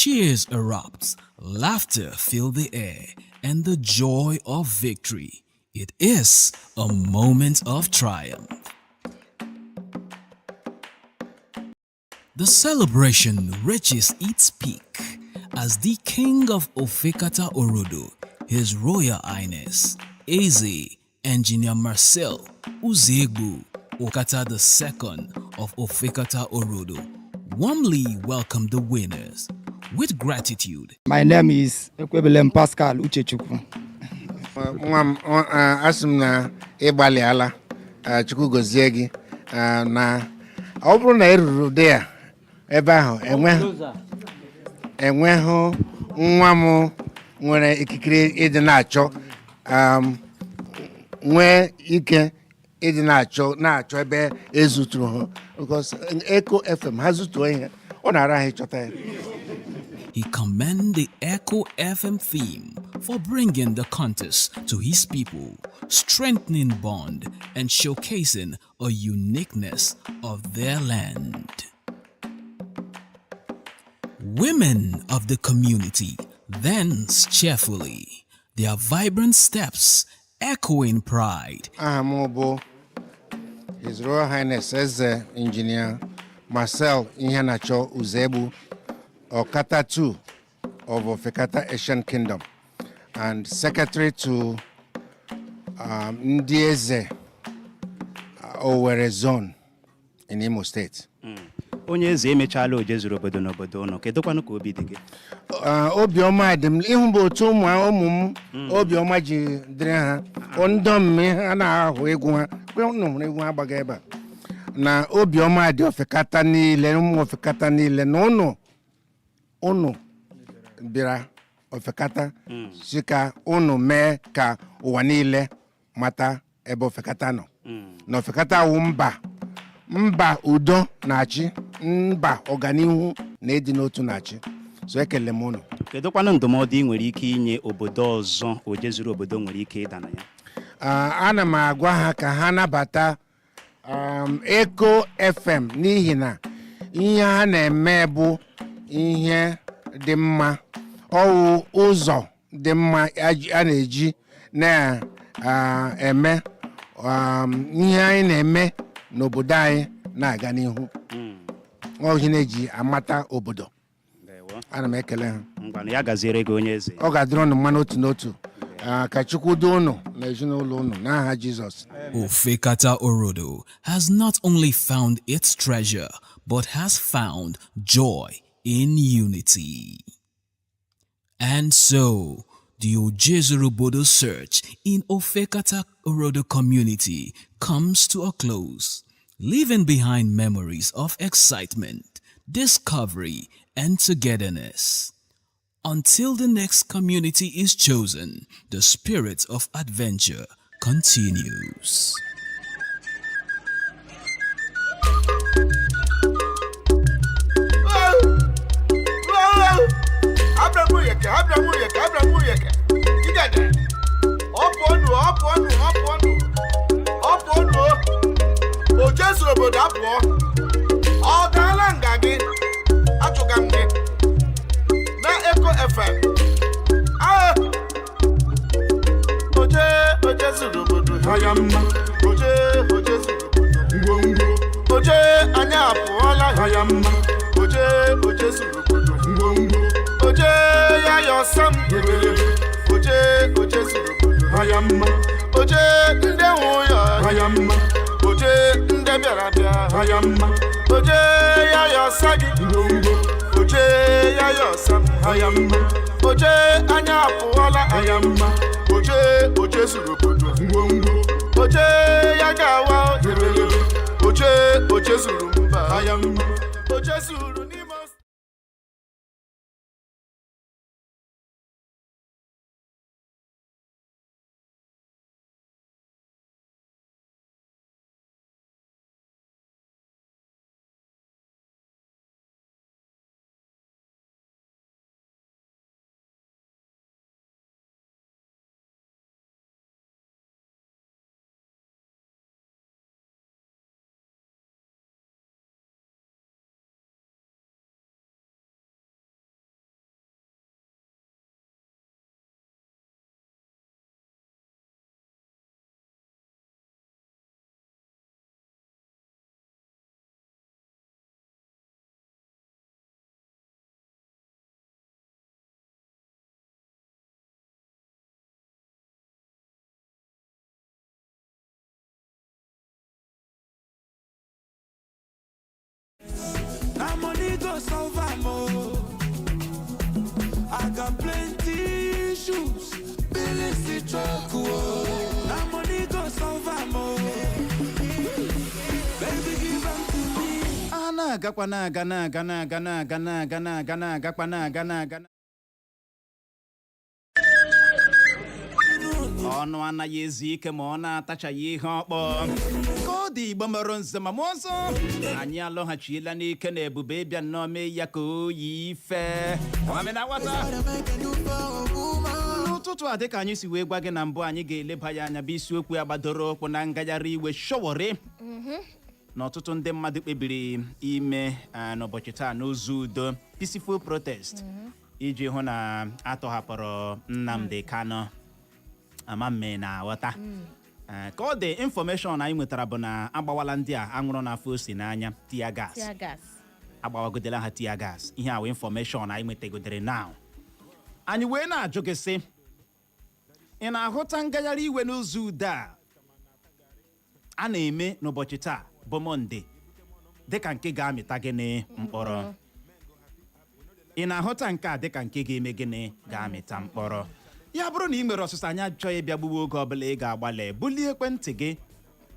Cheers erupt, laughter fill the air, and the joy of victory. It is a moment of triumph. The celebration reaches its peak as the King of Ofekata Orodo, His Royal Highness, Eze Engineer Marcel Uzegbu Okata II of Ofekata Orodo, warmly welcomed the winners. With gratitude, my name is Ekwebelem Pascal Uchechukwu. Asị m na ịgbalị ala Chukwu gozie gị na ọ bụrụ na eruru dị ya ebe ahụ enweghị nwa m nwere ikikere ịdị na-achọ nwee ike ịdị na-achọ ebe ezuturu ha because Echo FM ha zutuo ihe ọ na-ara ha ịchọta ya. he commended the Echo FM theme for bringing the contest to his people, strengthening bond and showcasing a uniqueness of their land. Women of the community dance cheerfully, their vibrant steps echoing pride. His Royal Highness Eze Engineer Marcel Ihanacho Uzegbu Okata II of Ofekata Asian Kingdom and Secretary to Ndieze Owerri Zone in Imo State. Onye eze emechala ojezuru obodo n'obodo ụnụ kedụkwanụ ka obi dị gị? Obiọma dị m ịhụ bụ otu ụmụ m obiọma ji dịrị ha ndọ mme ha na-ahụ egwu ha ụnụ hụrụ egwu ha gbaga ebe a na obiọma dị Ofekata niile ụmụ Ofekata niile na ụnụ bịara Ofekata si ka ụnụ mee ka ụwa niile mata ebe Ofekata nọ na Ofekata wụ mba udo na-achị mba ọganihu na ịdị n'otu na-achị so ekele m unu. Kedụkwanụ ndụmọdụ ị nwere ike inye obodo ọzọ ojezuru obodo nwere ike ịda na ya? Ana m agwa ha ka ha nabata Echo FM n'ihi na ihe ha na-eme bụ ihe dị mma ọwụ ụzọ dị mma a na-eji na-eme ihe anyị na-eme n'obodo anyị na-aga n'ihu ọhịa na-eji amata obodo. Ana m ekele ha. Ngwanụ ya gaziere gị onye eze. Ọ ga-adịrị unu mma n'otu n'otu ka Chukwu duo unu na ezinụlọ unu n'aha Jizọs. Ofekata Orodo has not only found its treasure but has found joy in unity. And so, the Ojezurubodo search in Ofekata Orodo community comes to a close, leaving behind memories of excitement, discovery, and togetherness. Until the next community is chosen, the spirit of adventure continues. Ojezu obodo apụọ ọ gaala nga gị achụga m gị na Echo FM Ojezu obodo ya mma Ojezu obodo ngwongwo oje anyị apụọla ya mma Ojezu obodo ngwongwo oje ya yọsam Ojezu obodo ya mma oje ndị nwụ ya mma oje ndị bịara bịa ya mma oje ya yọsa gị oje ya yọsa ya mma oje anya apụọla ya mma oje zuru obodo ngwongwo oje ya gawa oje zuru mba ya mma oje zuru na-agakwa na-aga ọnụ anaghị ezu ike ma ọ na-atachaghị ihe ọkpọ ka ọ dị Igbo mere nze ma ọzọ anyị alọghachiela n'ike na ebube ịbịa nnọọ mee ya ka o yi ife n'ụtụtụ a dịka anyị si wee gwa gị na mbụ anyị ga-eleba ya anya bụ isiokwu ya gbadoro ụkwụ na Ngaghari iwe shọwọrị na ọtụtụ ndị mmadụ kpebiri ime n'ụbọchị taa n'ozu udo peaceful protest iji hụ na atọhapụrụ Nnamdi Kanu amamme na aghọta ka ọ dị infọmeshọn anyị nwetara bụ na agbawala ndị a anwụrụ n'afọ osi n'anya tia gas agbawagodela ha tia gas ihe a wee infọmeshọn anyị nwetagodere now anyị wee na-ajụ gị sị ị na-ahụta Ngaghari iwe n'ụzọ udo a na-eme n'ụbọchị taa bụ Mọnde dịka nke ga-amịta gịnị mkpọrọ ị na-ahụta nke a dịka nke ga-eme gịnị ga-amịta mkpọrọ ya bụrụ na ị nwere ọsụsụ anya achọghị ịbịa gbugbo oge ọbụla ị ga-agbalị bulie ekwentị gị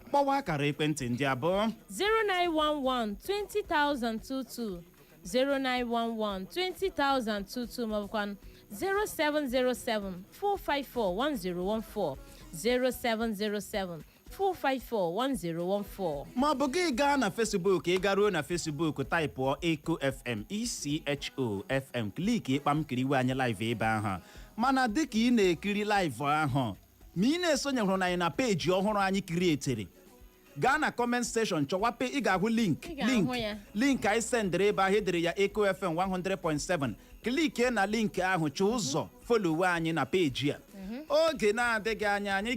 kpọwa akara ekwentị ndị abụọ 0911 20022 0911 20022 maọbụkwa 0707 454 1014 0707 454 maọbụ gị gaa na Facebook ị garuo na Facebook taịpụọ Eko FM ISIOKWU FM kliki ịkpa m kiri iwe anyị live ebe ahụ mana dịka ị na-ekiri live ahụ ma ị na-esonyehụrụ na anyị na peji ọhụrụ anyị kirietere gaa na comment section chọwape ị ga-ahụ link anyị sendịrị ebe ahụ edere ya Eko FM 100.7 klikie na link ahụ chọọ ụzọ folowe anyị na peji a oge na-adịghị anya anyị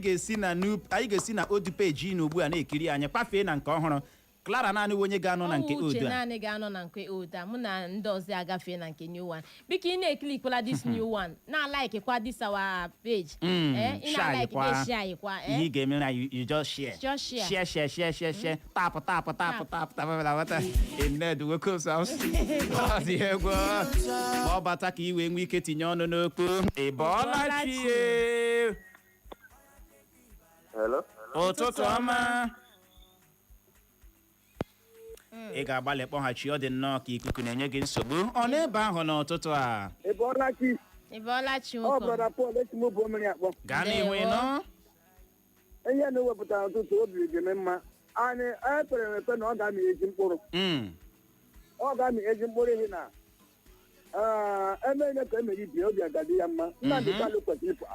ga-esi na odu peji na ugbu a na-ekiri anyị kpafee na nke ọhụrụ Clara naanị onye ga-anọ na nke odu a naanị ga-anọ na nke odu a mụ na ndị ọzọ agafee na nke new one biko ị na-eklikwala this new one na-like kwa this our page ị na-like kwa share kwa ihe ị ga-eme na you just share tap Ned Wokosaus dị egwu ma ọ bata ka i wee nwee ike tinye ọnụ n'okpu ịbọọla chie ụtụtụ ọma ị ga-agbalị kpọghachi ọ dị nnọọ ka ikuku na-enye gị nsogbu ọ n'ebe ahụ n'ụtụtụ a ịbọọlachi gaa n'ihu ịnọ ihe na-ewepụtara ụtụtụ obi ga-eme mma anyị ekpere emepe na ọ ga-amị ezi mkpụrụ ihe na emenye ka emere ibi obi agadi ya mma Nnamdi Kanu kwesịrị ịpụ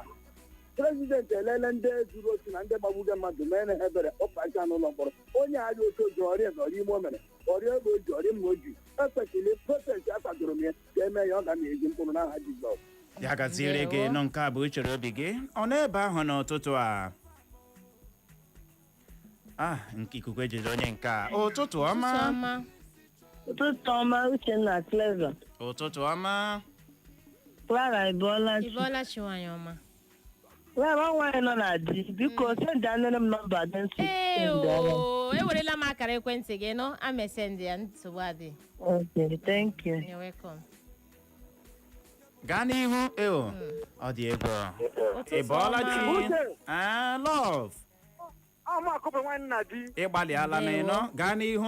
prezidenti elele ndị zuru otu na ndị gbagbuge mmadụ mee na ebere ọpacha n'ụlọ mkpọrọ onye agha otu oji ọrịa ime o mere ọrịa ebe oji ọrịa mma oji ekwesịrị protesti akwadoro m ya ka eme ya ọ ga-amị ezi mkpụrụ n'aha Jizọs ya gaziere gị nọ nke a bụ uchere obi gị ọ n'ebe ahụ n'ụtụtụ a nke ikuku ejiri onye nke a ụtụtụ ọma Uchenna Clever ụtụtụ ọma Clara ịbọọlachi nwanyị ọma Clara nwaanyị nọ na di biko sendịanere m nọmba dị nsọ ewerela m akara ekwentị gị nọ amesendị ya nsogbu adị okay thank you you're welcome gaa n'ihu ọ dị egwu ịbọọlachi love akụpụ nwanne na di ịgbalịala na ịnọ gaa n'ihu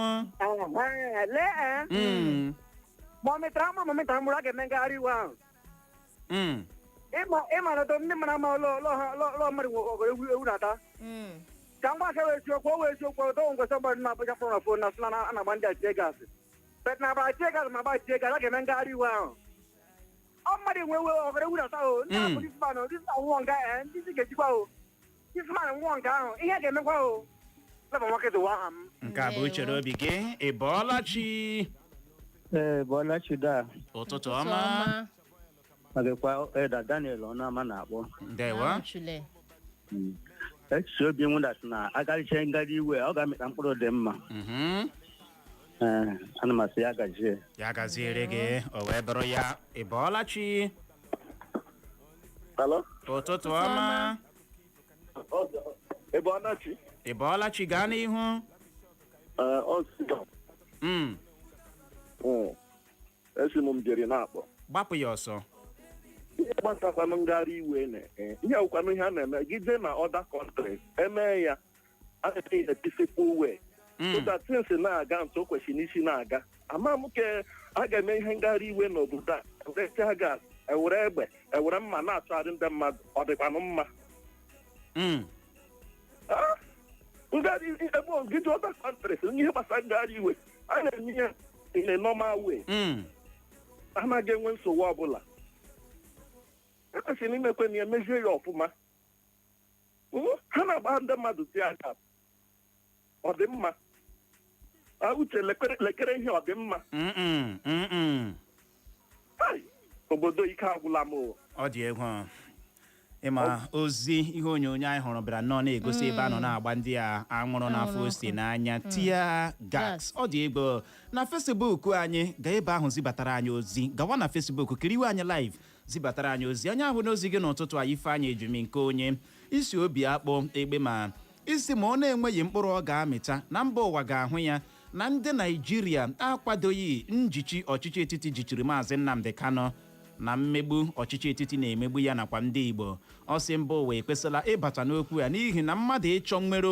ma ọ mịtara mụrụ a ga-eme ngagharị iwe ahụ ịmalụta ndị mara ama ụlọ mmadụ nwere ewu na-ata ka mgbasa wee siokwu o wee siokwu ụtọ ngwesa gbadụ na Abuja kpọrọ na fon na sịla a na-agba ndị atie gasị bet na agba tie gasị ma agba tie gasị a ga-eme ngagharị iwe ahụ ọ mmadụ nwe ọgara ewu na-ata o ndị abụ disman nwụọ nga ndị isi ga-ejikwa o disman nwụọ nke ahụ ihe ga-emekwa o leba nwoke dụwa aha m nke a bụ uchere obi gị ịbọọlachi bọọlachi da ụtụtụ ọma magakwa Eda Daniel Ọnụama na-akpọ ndewa echiche obi nwụdasị na agaricha ngagharị iwe ọ ga-amịta mkpụrụ dị mma ana m asị ya gazie ya gaziere gị o wee bụrụ ya ịbọọlachi ụtụtụ ọma ịbọọlachi gaa n'ihu esi m jeri na-akpọ gbapụ ya ọsọ gbasakwanụ ngagharị iwe ihe awụkwanụ ihe a na-eme gide na other countries eme ya a na-eme ya peaceful way so that things na-aga ntu o kwesịrị n'isi na-aga ama m ke a ga-eme ihe ngagharị iwe n'obodo a ewere gas ewere egbe ewere mma na-achọgharị ndị mmadụ ọ dịkwanụ mma ngagharị ebe ogide other countries ihe gbasara ngagharị iwe a na-eme ya in a normal way anaghị enwe nsogbu ọbụla ekwesịrị imekwe na emezie ya ọfụma ha na-agba ndị mmadụ tie aka ọ dị mma uche lekere ihe ọ dị mma obodo ike agwụla m ọ dị egwu ịma ozi ihe onyonyo anyị hụrụ bịara nnọọ na-egosi ebe a nọ na-agba ndị a anwụrụ n'afọ ose n'anya tia gas ọ dị egwu na Facebook anyị gaa ebe ahụ zibatara anyị ozi gawa na Facebook kiriwe anyị live zibatara anyị ozi anyị ahụ n'ozi gị n'ụtụtụ a Ifeanyị Ejimi nke onye isi obi akpọ egbe ma isi ma ọ na-enweghị mkpụrụ ọ ga-amịta na mba ụwa ga-ahụ ya na ndị Naijiria akwadoghị njichi ọchịchị etiti jichiri Maazị Nnamdi Kanu na mmegbu ọchịchị etiti na-emegbu ya nakwa ndị Igbo ọ sị mba ụwa ekwesịla ịbata n'okwu ya n'ihi na mmadụ ịchọ nnwere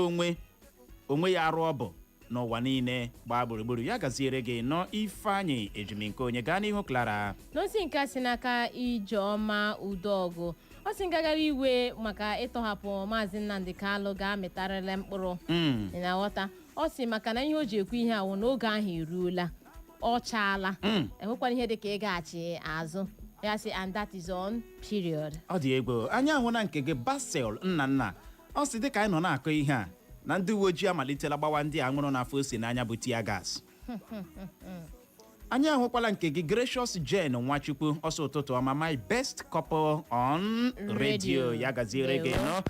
onwe ya arụ ọ bụ n'ụwa niile gbaa gburugburu ya gaziere gị nọ Ifeanyị Ejimi nke onye gaa n'ihu Clara n'ozi nke si n'aka Ijeọma Udọgụ ọ sị ngagharị iwe maka ịtọhapụ Maazị Nnamdi Kanu ga-amịtarịrị mkpụrụ na nghọta ọ sị maka na ihe o ji ekwu ihe awụ n'oge ahụ eruola ọ chaala enwekwana ihe dịka ịgaghachi azụ ya sị and that is on period. ọ dị egwu anyị ahụ na nke gị Basel Nnanna ọ sị dịka anyị nọ na-akọ ihe a na ndị uwe ojii amalitela gbawa ndị a nwụrụ n'afọ ose n'anya bụ tia gas anyị ahụkwala nke gị Gracious Jane Nwachukwu ọsọ ụtụtụ ọma my best couple on radio ya gaziere gị nọ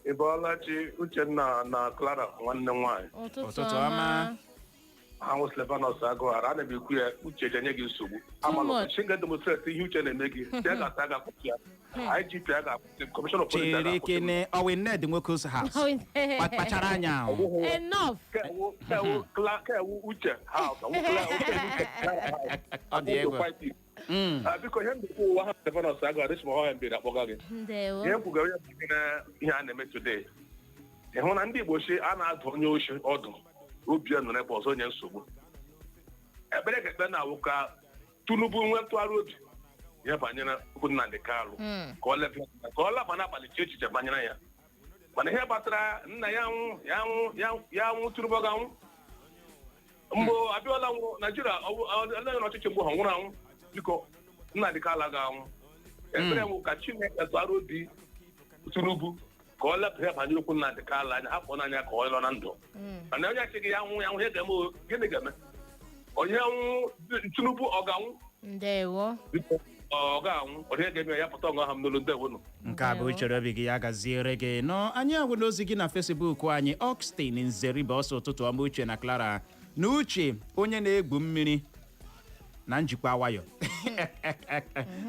Ịbọọlachi Uchenna na Clara nwanne nwanyị ụtụtụ ọma ahụ Slevanus Agụghara a na-ekwu ya uche jenye gị nsogbu amalụ chinga demonstrate ihe uche na-eme gị ya ga-ata ga-akwụsị ya IGP ya ga-akwụsị Commissioner of Police chere kene ọwị Ned Nwoko's house kpachara anya enough kewu uche house ọ dị egwu biko ihe mbekwa ụwa ha Slevanus Agụghara dịchima ọha mbere akpọga gị ihe kwugara ya bụ ihe a na-eme today ịhụ na ndị Igbo a na-adụ onye oshi ọdụ obi ya nọ n'ebe ọzọ onye nsogbu ekpere ka ekpe na-awụ ka Tinubu nwee ntụgharị obi ya banyere okwu Nnamdi Kanu ka ọ laba n'abalị chi echiche banyere ya mana ihe gbasara nna ya nwụ Tinubu ga-anwụ mgbe Abiola nwụrụ Naijiria eleghị n'ọchịchị mgbe ha nwụrụ anwụ biko Nnamdi Kanu ga-anwụ ekpere nwụ ka Chineke tụgharị obi Tinubu ka ọ lepụ ihe banyere okwu Nnamdi Kanu anya hapụ n'anya ka ọ nọ na ndụ mana onye achịghị ya nwụ ihe ga-eme gịnị ga-eme onye nwụ Tinubu ọ ga-anwụ ndewo ọ ga-anwụ onye ga-eme ya pụta ọṅụ ha m n'olu ndewonu nke a bụ uchere obi gị ya gaziere gị nọ anyị ahụla ozi gị na Facebook anyị Oxtin Nzeribe ọsọ ụtụtụ ọma Uche na Clara na Uche onye na-egwu mmiri na njikwa nwayọ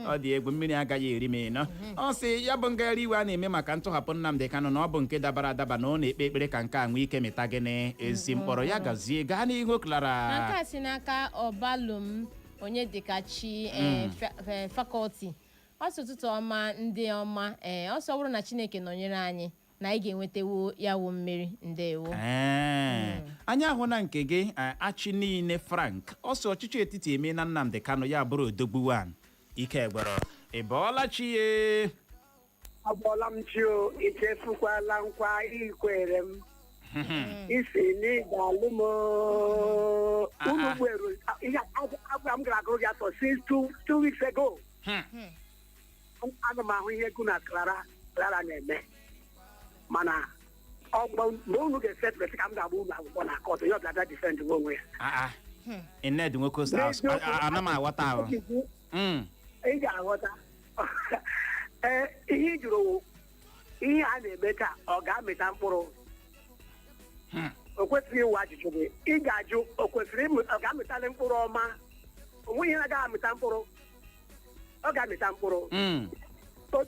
ọ dị egwu mmiri agaghị eri m ịnọ ọ sị ya bụ ngagharị iwe a na-eme maka ntọhapụ Nnamdi Kanu na ọ bụ nke dabara adaba na ọ na-ekpe ekpere ka nke a nwee ike mịta gịnị ezi mkpọrọ ya gazie gaa n'ihu Clara nke a si n'aka Ọbalụm onye dịka chi fakọlti ọsọ ụtụtụ ọma ndị ọma ọsọ bụrụ na Chineke nọnyere anyị na anyị ga-enwetawo ya wụ mmiri ndewo anyị ahụ na nke gị achị niile Frank ọsọ ọchịchị etiti eme na Nnamdi Kanu ya bụrụ odogbuwan ike gwara ịbọọla chi ye abọọla m chi o ichefukwala nkwa ikwere m isi n'ịga-alụ m unu gbero agwa m gara agụrụ gị atọ since 2 weeks ago ana m ahụ ihe egwu na Clara na-eme mana mgbe unu ga-esetụlesi ka m ga-agba unu akwụkwọ na kọtụ ya ọbịa difend onwe ya Ned Nwoko's house ana m aghọta ahụ ị ga-aghọta ihe ị jụrụ ihe a na-eme ka ọ ga-amịta mkpụrụ o kwesịrị ịwụ ajụjụ gị ị ga-ajụ o kwesịrị ọ ga-amịtali mkpụrụ ọma onwe ihe na-agaghị amịta mkpụrụ ọ ga-amịta mkpụrụ o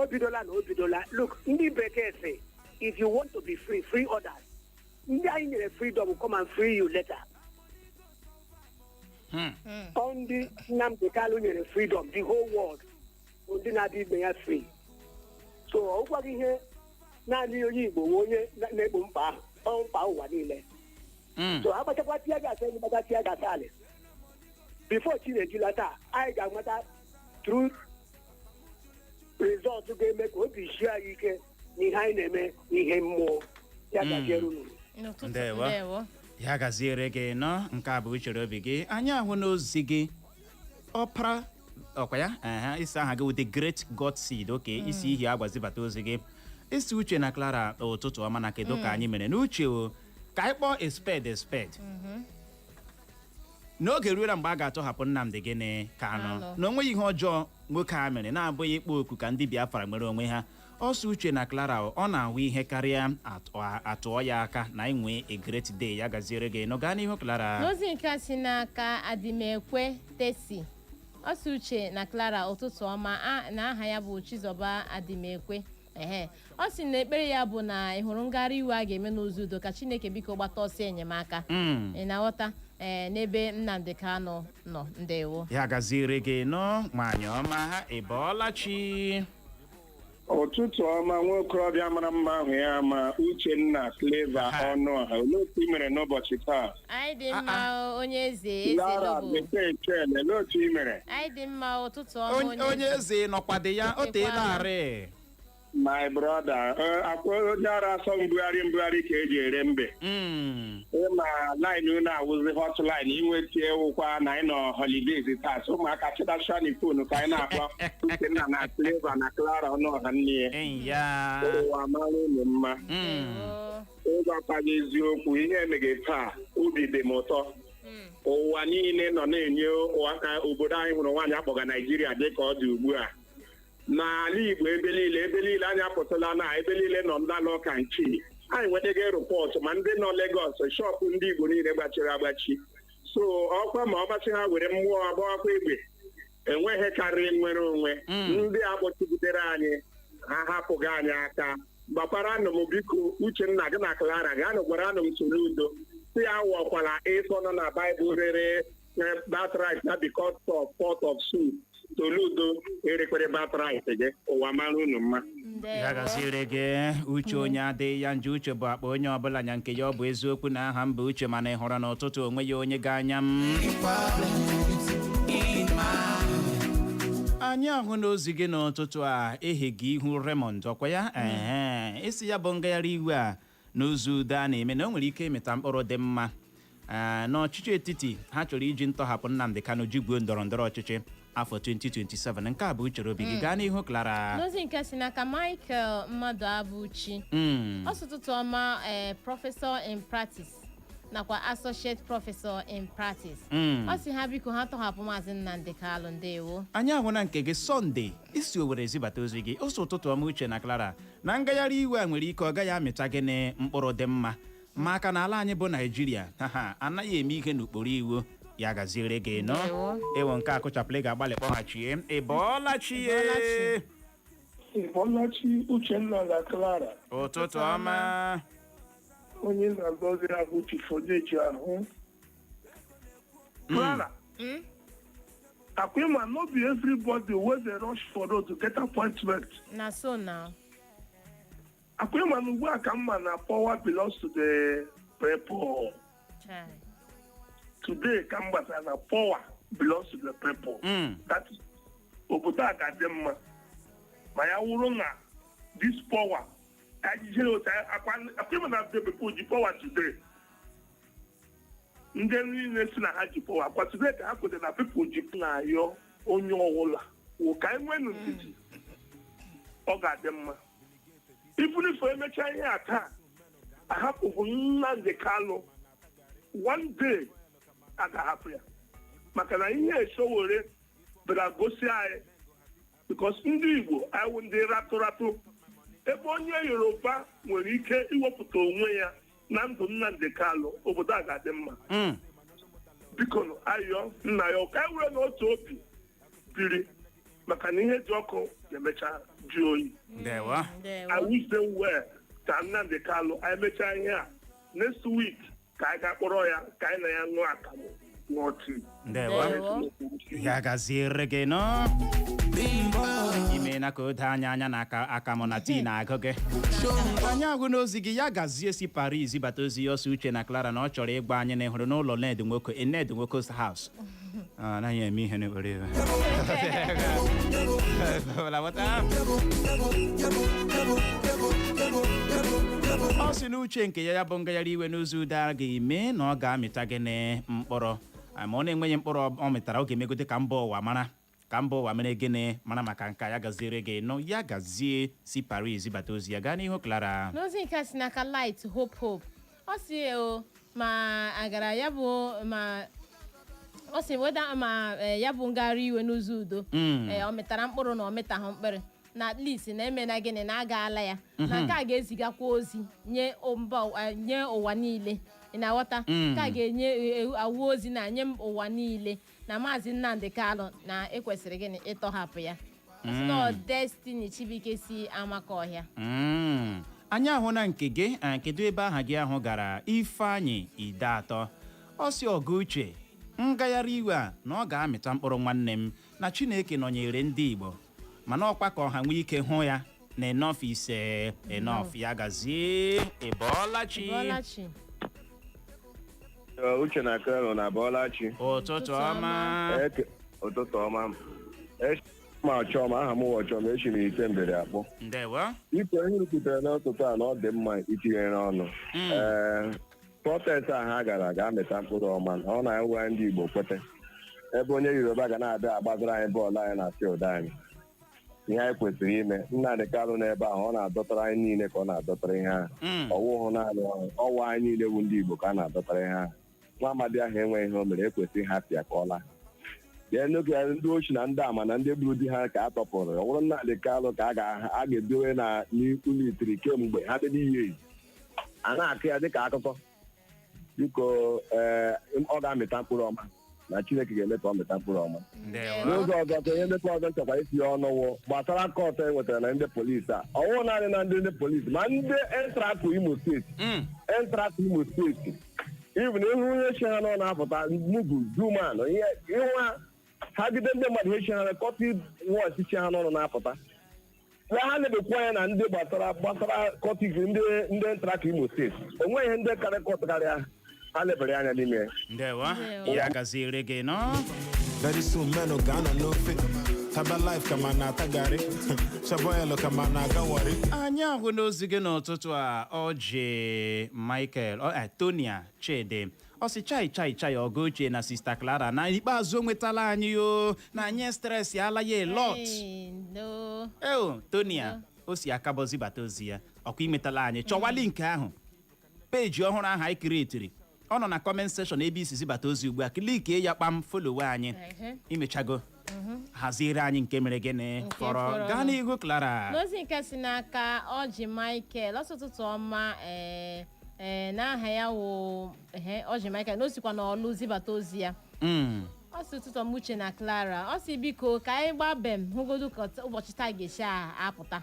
bidola na o bidola look ndị bekee sị if you want to be free, free others. Ndị anyị nyere freedom will come and free you later. ndị Nnamdi Kanu nyere freedom the whole world ndị na-adị ibe ya free so ọ gwaghị ihe naanị onye Igbo nwe onye na-egbo mkpa ụwa niile so agbachakwa tia gas enyi gbata tia gas alị before chi na-ejula taa anyị ga-amata true result ga-eme ka obi sie anyị ike n'ihe anyị na-eme n'ihe mmụọ ya gaziere unu ndewo ya gaziere gị nọ nke a bụ uchere obi gị anyị ahụ n'ozi gị ọpara ọkwa ya isi aha gị the great God seed oke isi ihe agbazibata ozi gị isi Uche na Clara ụtụtụ ọma na kedu ka anyị mere n'uche ka anyị kpọọ a spade n'oge ruola mgbe a ga-atọhapụ Nnamdi Kanu na onweghị ihe ọjọọ nwoke a mere na-abụghị ịkpọ oku ka ndị Biafra nwere onwe ha ọsọ Uche na Clara ọ na-ahụ ihe karịa atụọ ya aka na inwe a great day ya gaziere gị nọ gaa n'ihu Clara n'ozi nke si n'aka Adimekwe Tesi ọsọ Uche na Clara ụtụtụ ọma na aha ya bụ Chizoba Adimekwe ọ sị na ekpere ya bụ na ị hụrụ ngagharị iwe a ga-eme n'ụzọ udo ka Chineke biko gbata ọsọ enyemaka ị na-aghọta n'ebe Nnamdi Kanu nọ ndewo ya gaziere gị nọ nwaanyị ọma ha ịbọọlachi ụtụtụ ọma nwa okorobịa mara mma ahụ ya ma Uchenna Clever ọnụ ọha olee otu ị mere n'ụbọchị taa anyị dị mma onye eze olee otu ị mere anyị dị mma ụtụtụ ọma onye eze nọkwado ya o teelarị my brother onye ara asọ mbugharị ka eji ere mbe ịma line unu awụzi hotline inweta ewukwa na anyị nọ holidays taa so ụmụaka chịtachani fonu ka anyị na-akpọ Uchenna na Clever na Clara ọnụọha nne ya ụwa mara unu mma ịgwakwa gị eziokwu ihe emeghe taa obi dị m ụtọ ụwa niile nọ na-enye obodo anyị hụrụ nwaanyị akpọga Naijiria dị ka ọ dị ugbu a n'ala Igbo ebe niile anyị apụtala na ebe niile nọ n'ala ọka nchi anyị nwetaghị rịpọtụ ma ndị nọ Lagos shọpụ ndị Igbo niile gbachiri agbachi so ọkwa ma ọ gbasị ha were mmụọ agbawakwa egbe enweghị karịrị nwere onwe ndị akpọchibutere anyị ha hapụghị anyị aka gbakwara anụ m biko Uchenna gị na Clara ga-anụ gwara anụ m soro udo si ya wọkwala ịsọ nọ na Baịbụl rere that right na because of pot of soup Toludo erekwere batrit gị ụwa mara unu mma ya gaziere gị Uche onye adịghị ya nje Uche bụ akpa onye ọbụla nya nke ya ọ bụ eziokwu na aha mba Uche mana ị hụrụ n'ụtụtụ onwe ya onye ga-anya m anyị ahụ n'ozi gị n'ụtụtụ a eheghị ihu Raymond ọkwa ya isi ya bụ ngagharị iwe a n'ụzọ udo a na-eme na o nwere ike ịmịta mkpụrụ dị mma n'ọchịchị etiti ha chọrọ iji ntọhapụ Nnamdi Kanu jigbuo ndọrọndọrọ ọchịchị afọ 2027 nke a bụ uchere obi gị gaa n'ihu Clara n'ozi nke si n'aka Michael Mmadụ Abụchi ọsụtụtụ ọma Professor in Practice nakwa Associate Professor in Practice ọ sị ha biko ha tọhapụ Maazị Nnamdi Kanu ndewo anyị ahụ na nke gị Sunday isi Owerri zibata ozi gị ọsọ ụtụtụ ọma Uche na Clara na ngagharị iwe a nwere ike ọ gaghị amịta gị na mkpụrụ dị mma maka na ala anyị bụ Naijiria anaghị eme ihe n'ukporo iwu ya gaziere gị nọ ewo nke akụchapụla ga-agbalị kpọghachie ịbọọlachie Uchenna na Clara ụtụtụ ọma onye na-agọzi ahụ chifodeji ahụ Clara Akwema no be everybody wey dey rush for road to get appointment na so now Akwema ugbu a ka mma na power belongs to the people. Today, Kambasa na power belongs to the people. That is obodo Akademma. Maya Wurunga, this power. Akwema na the people the power today. Ndeni nesi na haji power. But today, Akwema na people na yo onyo ola. Ukaimwe nutiti. Ogademma. Even if we make a year attack, I have to Nnamdi Kanu. One day, I got happy. Makana here so worried, but I go see I because in the Igbo, I won't do rato. If one year Europa, when he came, he was put away. Nnamdi Kanu over that Gademma. Because I will not talk. Piri. Makana here Joko, the mecha joy. I wish them well. Nnamdi Kanu, I met here next week. Kaiga Koroya, Kaina no Akamu. n'otu. Ndewo. Ya gaziere gị no. Ime na ka o doo anya na aka mụ na tii na-agụ gị. Anyị agụ n'ozi gị ya gazie si Paris bata ozi ya ọsọ Uche na Clara na ọ chọrọ ịgba anyị na ịhụrụ n'ụlọ Ned Nwoko's house. Anaghị eme ihe n'ekpere iwe. Ọ sị na uche nke ya bụ ngagharị iwe n'ụzọ ụda ga-eme na ọ ga-amịta gị na mkpọrọ ma ọ na-enweghị mkpụrụ ọ mịtara ọ ga-emegote ka mba ụwa mere gịnị mara maka nka ya gaziere gị nọ ya gazie si Paris bata ozi ya gaa n'ihu Clara. N'ozi nke si n'aka Light Hope ọ si ma agara ya bụ ma ọ si weda ma ya bụ ngagharị iwe n'ụzọ udo ọ mịtara mkpụrụ na ọ mịtaghị mkpịrị na at least na-eme na gịnị na agaala ya na nke a ga-ezigakwa ozi nye ụwa niile ị na-aghọta ka ga-enye awụ ozi na nye ụwa niile na Maazị Nnamdi Kanu na ekwesịrị gịnị ịtọhapụ ya sino Destiny Chibuike si Amakọhịa. Anyị ahụ na nke gị kedu ebe aha gị ahụ gara Ifeanyị Idatọ ọ si ọgụ uche ngagharị iwe a na ọ ga-amịta mkpụrụ nwanne m na Chineke nọnyere ndị Igbo mana ọkwa ka ọha nwee ike hụ ya na enough is enough ya gazie ịbọọlachi. Uche na Clara na Bọlachi. Ụtụtụ ọma. Ụtụtụ ọma. Ma Chọma aha m wụ Chọma echi na ite mbere akpọ. Ndewo. Ikwe ihe ruputere n'ụtụtụ a na ọ dị mma itinye n'ọnụ. Protest a ha gara ga-amịta mkpụrụ ọma na ọ na-enwe ndị Igbo kwete. Ebe onye Yoruba ga na-abịa agbaziri anyị bọọlụ anyị na field anyị. Ihe anyị kwesịrị ime Nnamdi Kanu n'ebe ahụ ọ na-adọtara anyị niile ka ọ na-adọtara ihe ahụ. Ọwụhụ naanị ọwa anyị niile bụ ndị Igbo ka a na-adọtara ihe ahụ. Nwa amadi ahụ enweghị ihe o mere ekwesịghị hapụ ya ka ọ laa ya n'oge ya ndị ochi na ndị ama na ndị gburu di ha ka a tọpụrụ ọ bụrụ Nnamdi Kanu ka a ga-edowe na ụlọ itiri kemgbe ha dịdị ihe eyi a na-akụ ya dịka akụkọ biko ọ ga-amịta mkpụrụ ọma na Chineke ga-eme ka ọ mịta mkpụrụ ọma. N'ụzọ ọzọ ka onye ndekọ ọzọ nchekwa itinye ọnụwụ gbasara kọtụ e nwetara na ndị polisi a ọwụ naanị na ndị polisi ma ndị Entrakụ Imo steeti even ihu onye chi ha nọ na-apụta mugu zuman ihu ha gide ndị mmadụ echi ha na kọtị wọchị chi ha n'ọnụ na-apụta ya ha na-ebekwa anya na ndị gbasara kọtị ndị Entrakụ Imo steeti onweghị ihe ndị karịa kọtụ karịa ha lebere anya n'ime ya gaziere gị nọ. Very soon men Ghana no fit Taba life kama na-aga Shaboyelo kama na-aga. Anyị ahụ n'ozi gị n'ụtụtụ a Oje Michael Tonia Chede ọ sị chai Ogoche na Sister Clara na ikpeazụ o nwetala anyị na anyị stress ya ala ya lot. Tonia o si akabozi bata ozi ya ọkwa imetala anyị chọwali nke ahụ peji ọhụrụ ahụ anyị kiretiri ọ nọ na comment section ebe isi zibata ozi ugbu a klikie ya kpam follow anyị imechago haziere anyị nke mere gịnị fọrọ gaa n'ihu Clara. N'ozi nke si n'aka Oji Michael ọsụtụtụ ọma n'aha ya wụ Oji Michael n'osikwa n'ọlụ zibata ozi ya ọsụtụtụ Uche na Clara ọ si biko ka anyị gbabem hụgodu ka ụbọchị taa ga-esi apụta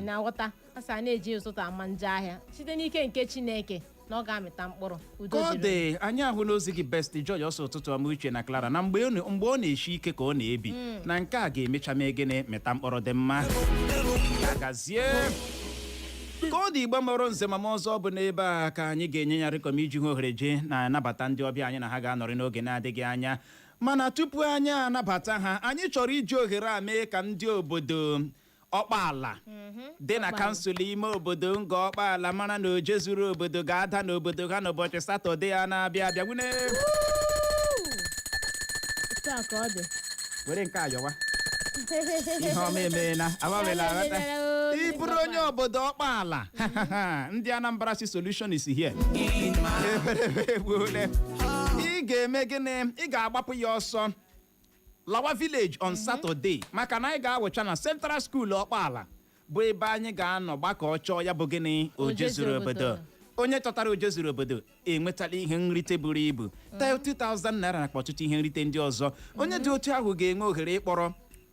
na-aghọta asa na-eji ụtụtụ ama nje ahịa site n'ike nke Chineke na ọ ga-amịta mkpụrụ udo dịrị anyị ahụ n'ozi gị Best Joy ọsọ ụtụtụ ọma Uche na Clara na mgbe ọ na-eshi ike ka ọ na-ebi na nke a ga-emecha mee gịnị mịta mkpụrụ dị mma gazie ka ọ dị Igbo mụrụ nze mama ọzọ bụ n'ebe a ka anyị ga-enye ya rịkọm iji hụ ohere je na-anabata ndị ọbịa anyị na ha ga-anọrị n'oge na-adịghị anya mana tupu anyị anabata ha anyị chọrọ iji ohere a mee ka ndị obodo Ọkpala dị na kansụl ime obodo nga Ọkpala mara na oje zuru obodo ga-ada n'obodo ha n'ụbọchị Satọde ya na-abịa abịa nwune were nke ayọwa ihe ọma emeela amamela aghọta ịbụrụ onye obodo Ọkpala ndị Anambra si solution is here ị ga-eme gịnị ị ga-agbapụ ya ọsọ lawa village on Saturday maka na anyị ga-awụcha na Central School Ọkpala bụ ebe anyị ga-anọ gbakọ chọọ ya bụ gịnị oje zuru obodo onye chọtara oje zuru obodo enwetala ihe nrite buru ibu 2,000 naira nakwa ọtụtụ ihe nrite ndị ọzọ onye dị otu ahụ ga-enwe ohere ịkpọrọ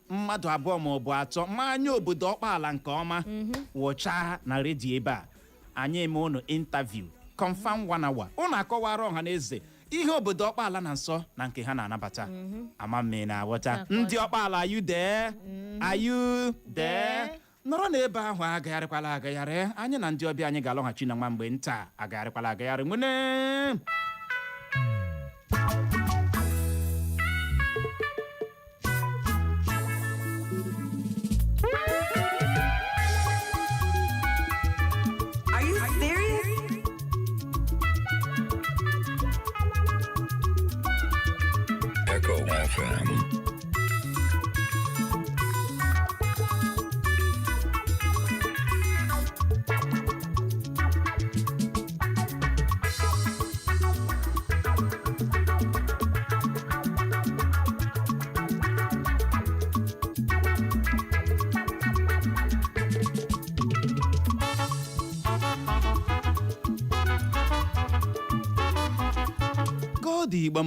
mmadụ abụọ ma ọ bụ atọ ma anya obodo Ọkpala nke ọma wụchaa na redio ebe a anyị eme unu interview confirm 1 hour unu akọwara ọha na eze ihe obodo ọkpala na nsọ na nke ha na-anabata amamme na aghọta ndị ọkpala ayụ dee nọrọ n'ebe ahụ agagharịkwala agagharị anyị na ndị ọbịa anyị ga-alọghachi na nwa mgbe nta agagharịkwala agagharị nwene God Igbo